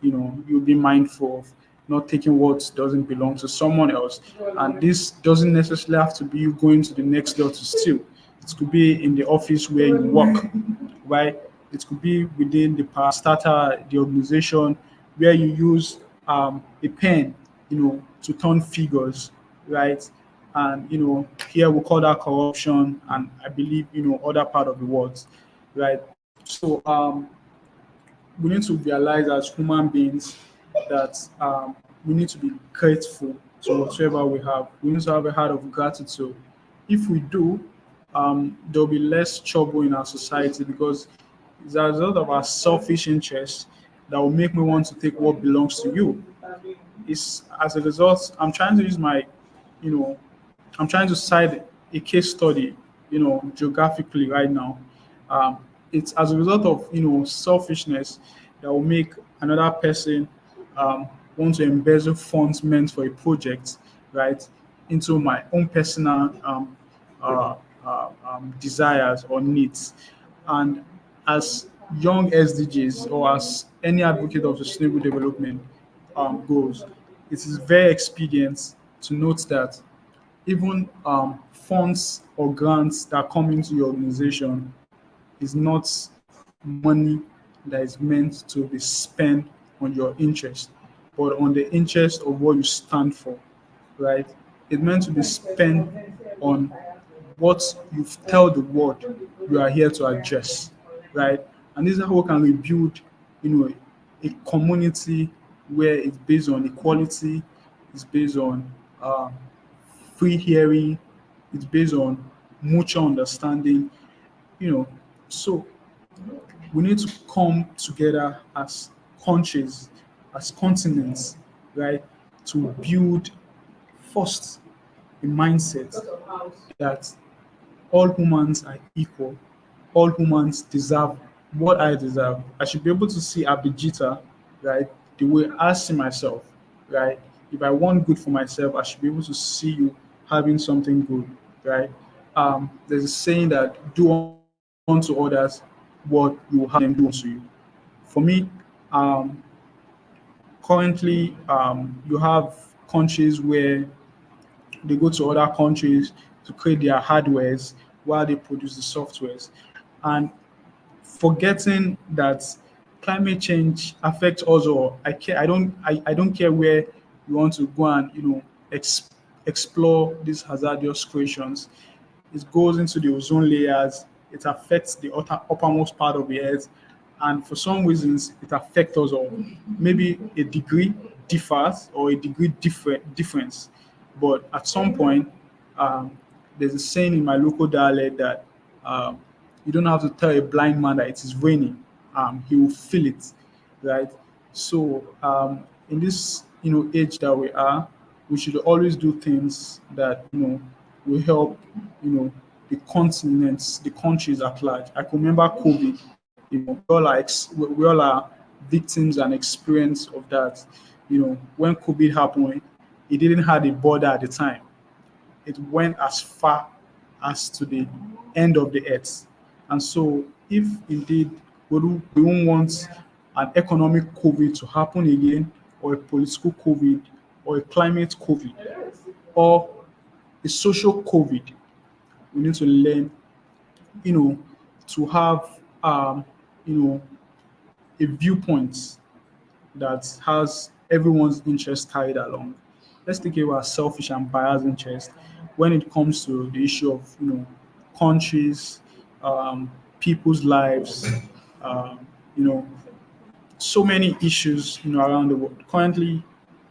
you'll be mindful of not taking what doesn't belong to someone else. And this doesn't necessarily have to be you going to the next door to steal. It could be in the office where you work, right? It could be within the starter, the organization where you use a pen, to turn figures, right? And here we call that corruption, and I believe other part of the world, right? So we need to realize as human beings that we need to be grateful to whatever we have. We need to have a heart of gratitude. If we do, there'll be less trouble in our society because it's a result of our selfish interests that will make me want to take what belongs to you. It's as a result, you know, I'm trying to cite a case study, geographically right now. Um, it's as a result of selfishness that will make another person want to embezzle funds meant for a project, right, into my own personal uh, desires or needs. And as young SDGs or as any advocate of sustainable development goes, it is very expedient to note that even funds or grants that come into your organization is not money that is meant to be spent on your interest, but on the interest of what you stand for, right? It's meant to be spent on what you tell the world you are here to address, right? And this is how we can rebuild, a community where it's based on equality, it's based on um, free hearing, it's based on mutual understanding, you know. So we need to come together as countries, as continents, right, to build first a mindset that all humans are equal, all humans deserve what I deserve. I should be able to see Abhijita, right, the way I see myself, right? If I want good for myself, I should be able to see you having something good, right? There's a saying that do unto others what you have them do unto you. For me, um, currently, you have countries where they go to other countries to create their hardwares while they produce the softwares. And forgetting that climate change affects us all. I don't care where you want to go and explore these hazardous creations. It goes into the ozone layers. It affects the uppermost part of the earth, and for some reasons, it affects us all. Maybe a degree differs or a degree difference, but at some point, um, there's a saying in my local dialect that um, you don't have to tell a blind man that it is raining. He will feel it, right? So in this age that we are, we should always do things that will help the continents, the countries at large. I can remember COVID. We all are victims and experience of that. When COVID happened, it didn't have a border at the time. It went as far as to the end of the earth. And so, if indeed we don't want an economic COVID to happen again, or a political COVID, or a climate COVID, or a social COVID. We need to learn, you know, to have, you know, a viewpoint that has everyone's interest carried along. Let's take about selfish and biased interest when it comes to the issue of, countries, people's lives, um, you know so many issues, around the world. Currently,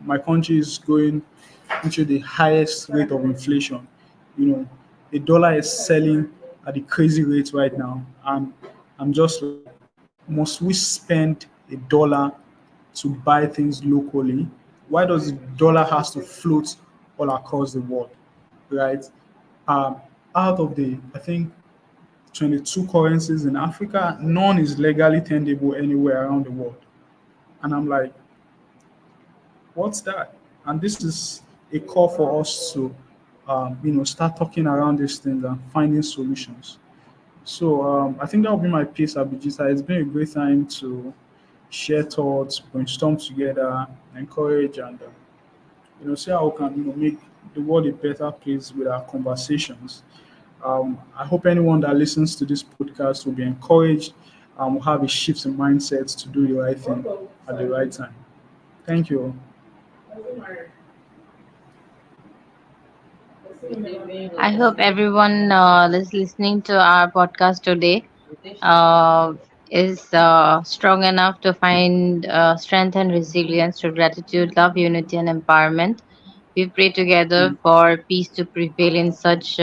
my country is going into the highest rate of inflation. You know, the dollar is selling at a crazy rate right now, and I'm just like, must we spend a dollar to buy things locally? Why does the dollar has to float all across the world, right? Um, Out of the, I think, 22 currencies in Africa, none is legally tenable anywhere around the world. And I'm like, what's that? And this is a call for us to, start talking around these things and finding solutions. So I think that will be my piece, Abhijita. It's been a great time to share thoughts, brainstorm together, encourage, and see how we can make the world a better place with our conversations. I hope anyone that listens to this podcast will be encouraged and will have a shift in mindset to do the right thing at the right time. Thank you. I hope everyone that's listening to our podcast today uh, is strong enough to find strength and resilience through gratitude, love, unity, and empowerment. We pray together for peace to prevail in such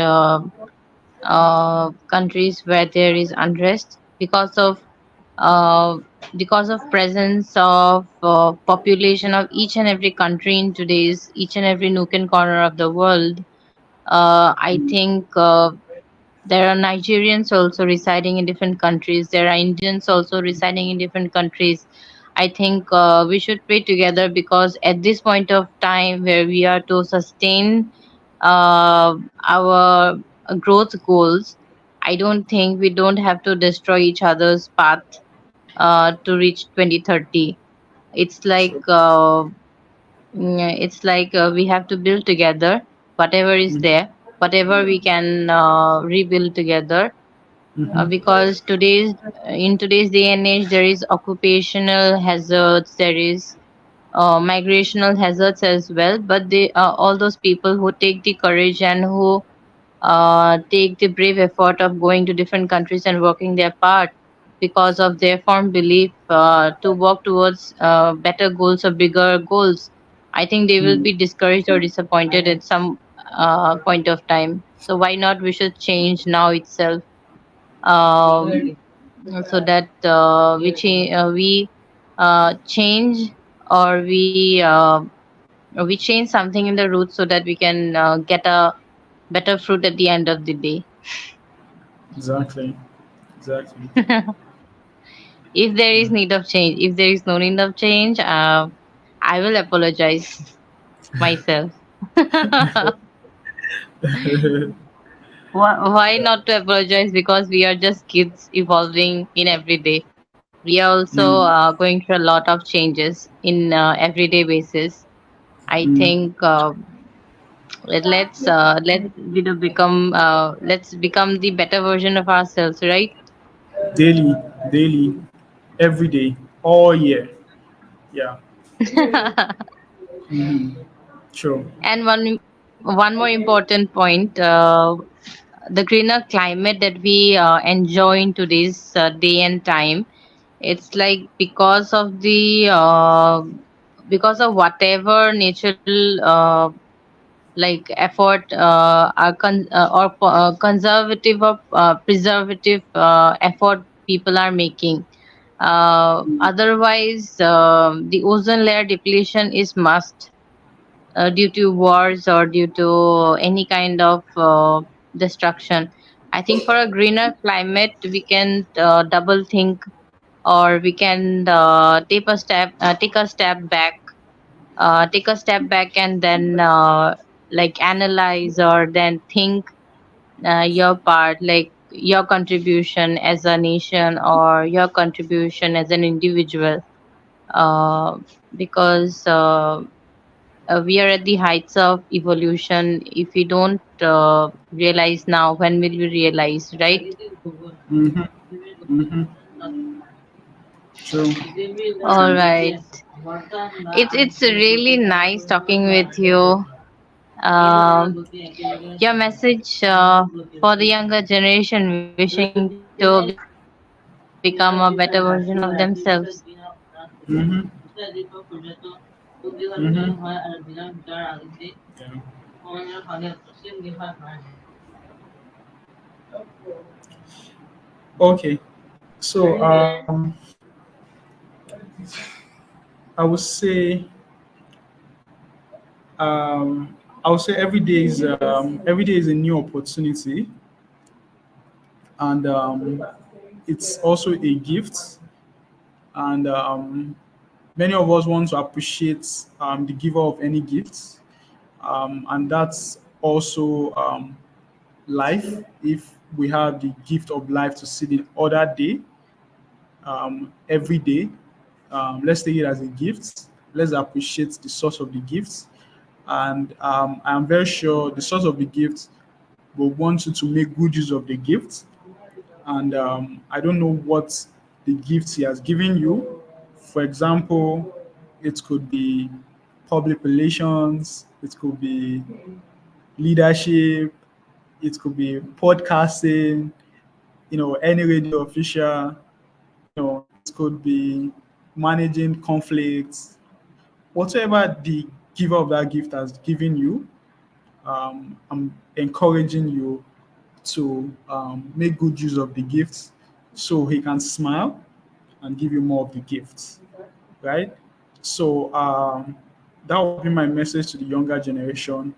countries where there is unrest uh, because of presence of population of each and every country in today's each and every nook and corner of the world. I think there are Nigerians also residing in different countries. There are Indians also residing in different countries. I think we should pray together because at this point of time where we are to sustain our growth goals, I don't think we don't have to destroy each other's path to reach 2030. It's like Sure. we have to build together whatever is Mhm. there, whatever we can rebuild together. Mhm. Because in today's day and age, there is occupational hazards, there is migrational hazards as well. But they all those people who take the courage and who take the brave effort of going to different countries and working their part because of their firm belief to work towards better goals or bigger goals. I think they will Mm. be discouraged or disappointed at some point of time. So why not? We should change now itself, um, so that we change, or we change something in the root so that we can get a better fruit at the end of the day. Exactly. Exactly. If there is need of change, if there is no need of change, I will apologize myself. Why not to apologize? Because we are just kids evolving in every day. We are also Mm. going through a lot of changes in everyday basis. I Mm. think let's become the better version of ourselves, right? Daily, daily, every day, all year. Yeah. Mhm. Sure. And one more important point, the greener climate that we enjoy in today's day and time, it's like because of whatever natural like effort or conservative or preservative effort people are making. Otherwise, the ozone layer depletion is must, due to wars or due to any kind of destruction. I think for a greener climate, we can double think, or we can take a step back, and then like analyze or then think your part, like your contribution as a nation or your contribution as an individual, uh, because we are at the heights of evolution. If we don't realize now, when will we realize, right? Mm-hmm. Mm-hmm. True. All True. right. It's really nice talking with you. Your message for the younger generation wishing to become a better version of themselves. Mm-hmm. Mm-hmm. Yeah. Okay. So I would say I would say every day is a new opportunity, and it's also a gift. And many of us want to appreciate the giver of any gifts, and that's also life. If we have the gift of life to see the other day, every day, let's take it as a gift. Let's appreciate the source of the gift, and I'm very sure the source of the gift will want you to make good use of the gift. And I don't know what the gift he has given you. For example, it could be public relations, it could be leadership, it could be podcasting, any radio official, it could be managing conflicts. Whatever the giver of that gift has given you, I'm encouraging you to make good use of the gifts so he can smile and give you more of the gifts, right? So that will be my message to the younger generation.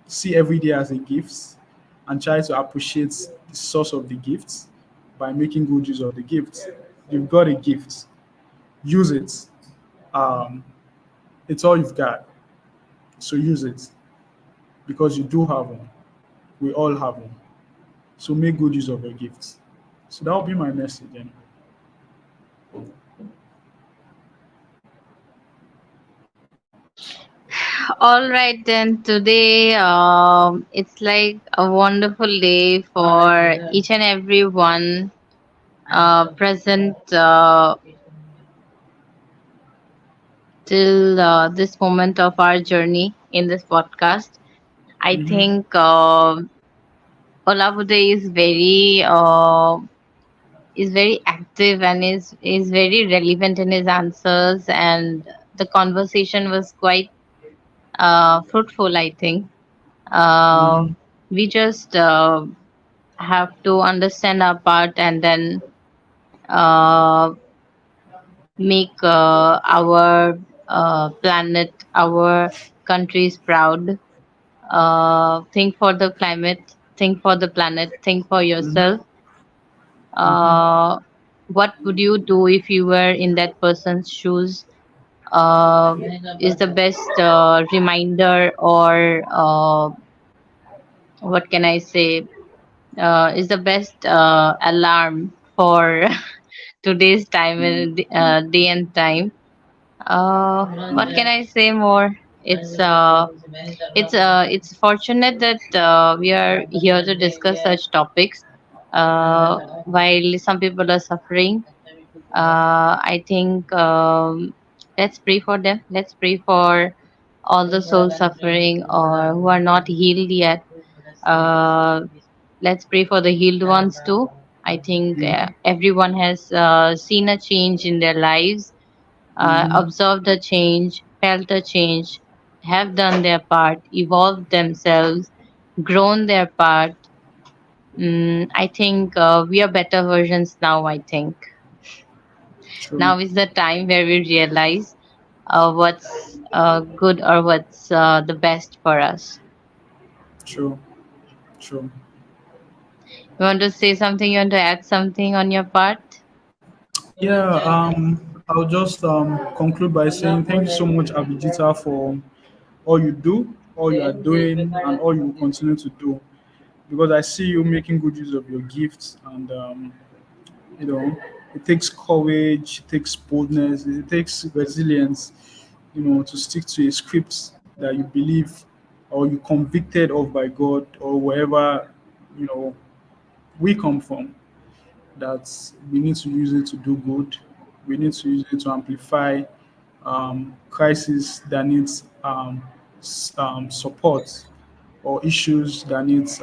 See every day as a gift and try to appreciate the source of the gifts by making good use of the gift. You've got a gift, use it. Um, it's all you've got, so use it because you do have one. We all have one. So make good use of your gifts. So that will be my message. Anyway. All right, then today it's like a wonderful day for each and every one present till this moment of our journey in this podcast. I Mm-hmm. think Olabode is very active and is very relevant in his answers, and the conversation was quite fruitful, I think. Uh, Mm-hmm. we just have to understand our part and then uh, make our planet, our countries proud. Think for the climate, think for the planet, think for Mm-hmm. yourself. Mm-hmm. Uh, what would you do if you were in that person's shoes? Is the best reminder, or what can I say? Is the best alarm for today's time and day and time. What can I say more? It's uh, it's fortunate that we are here to discuss such topics. While some people are suffering, I think let's pray for them. Let's pray for all the souls suffering or who are not healed yet. Uh, let's pray for the healed ones too. I think Mm-hmm. everyone has seen a change in their lives, Mm-hmm. observed a change, felt a change, have done their part, evolved themselves, grown their part. I think we are better versions now. I think True. now is the time where we realize what's good or what's the best for us. True. True. You want to say something? You want to add something on your part? Yeah. I'll just conclude by saying thank you so much, Abhijita, for all you do, all you are doing, and all you will continue to do. Because I see you making good use of your gifts, and you know, it takes courage, it takes boldness, it takes resilience to stick to a script that you believe or you convicted of by God or wherever you know we come from, that we need to use it to do good. We need to use it to amplify crisis that needs support, or issues that needs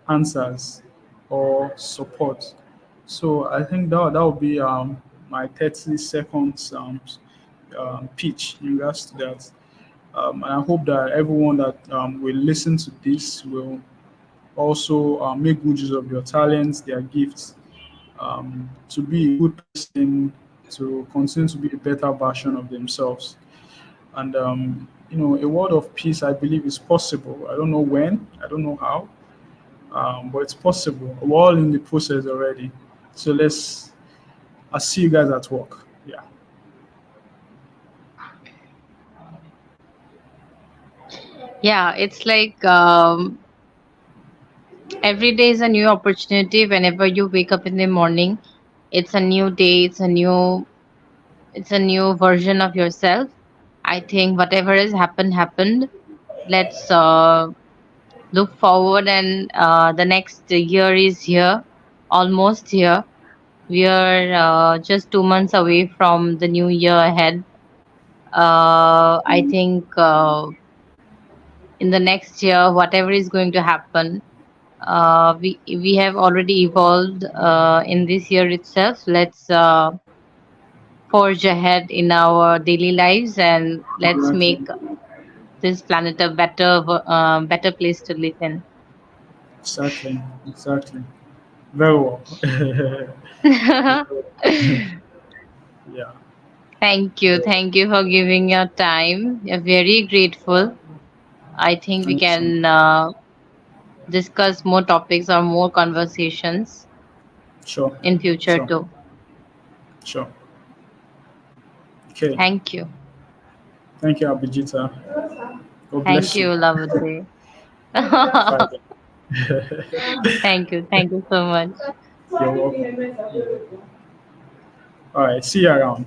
answers or support. So I think that would be my 30 seconds pitch in regards to that. And I hope that everyone that will listen to this will also make good use of their talents, their gifts, to be a good person, to continue to be a better version of themselves. And a world of peace, I believe, is possible. I don't know when, I don't know how, but it's possible. We're all in the process already. So I'll see you guys at work. Yeah. Yeah, it's like every day is a new opportunity. Whenever you wake up in the morning, it's a new day, it's a new version of yourself. I think whatever has happened. Let's look forward, and the next year is here, almost here. We are just 2 months away from the new year ahead. I think in the next year, whatever is going to happen, we have already evolved in this year itself. Let's forge ahead in our daily lives, and let's Exactly. make this planet a better place to live in. Exactly. Exactly. Very well. Yeah. Thank you for giving your time. We're very grateful. I think we Thank you so much. can discuss more topics or more conversations Sure. in future Sure. too. Sure. Okay. Thank you. Thank you, Abhijita. God Thank bless you. you, Lavade. Bye. Thank you so much. You're welcome. All right. See you around.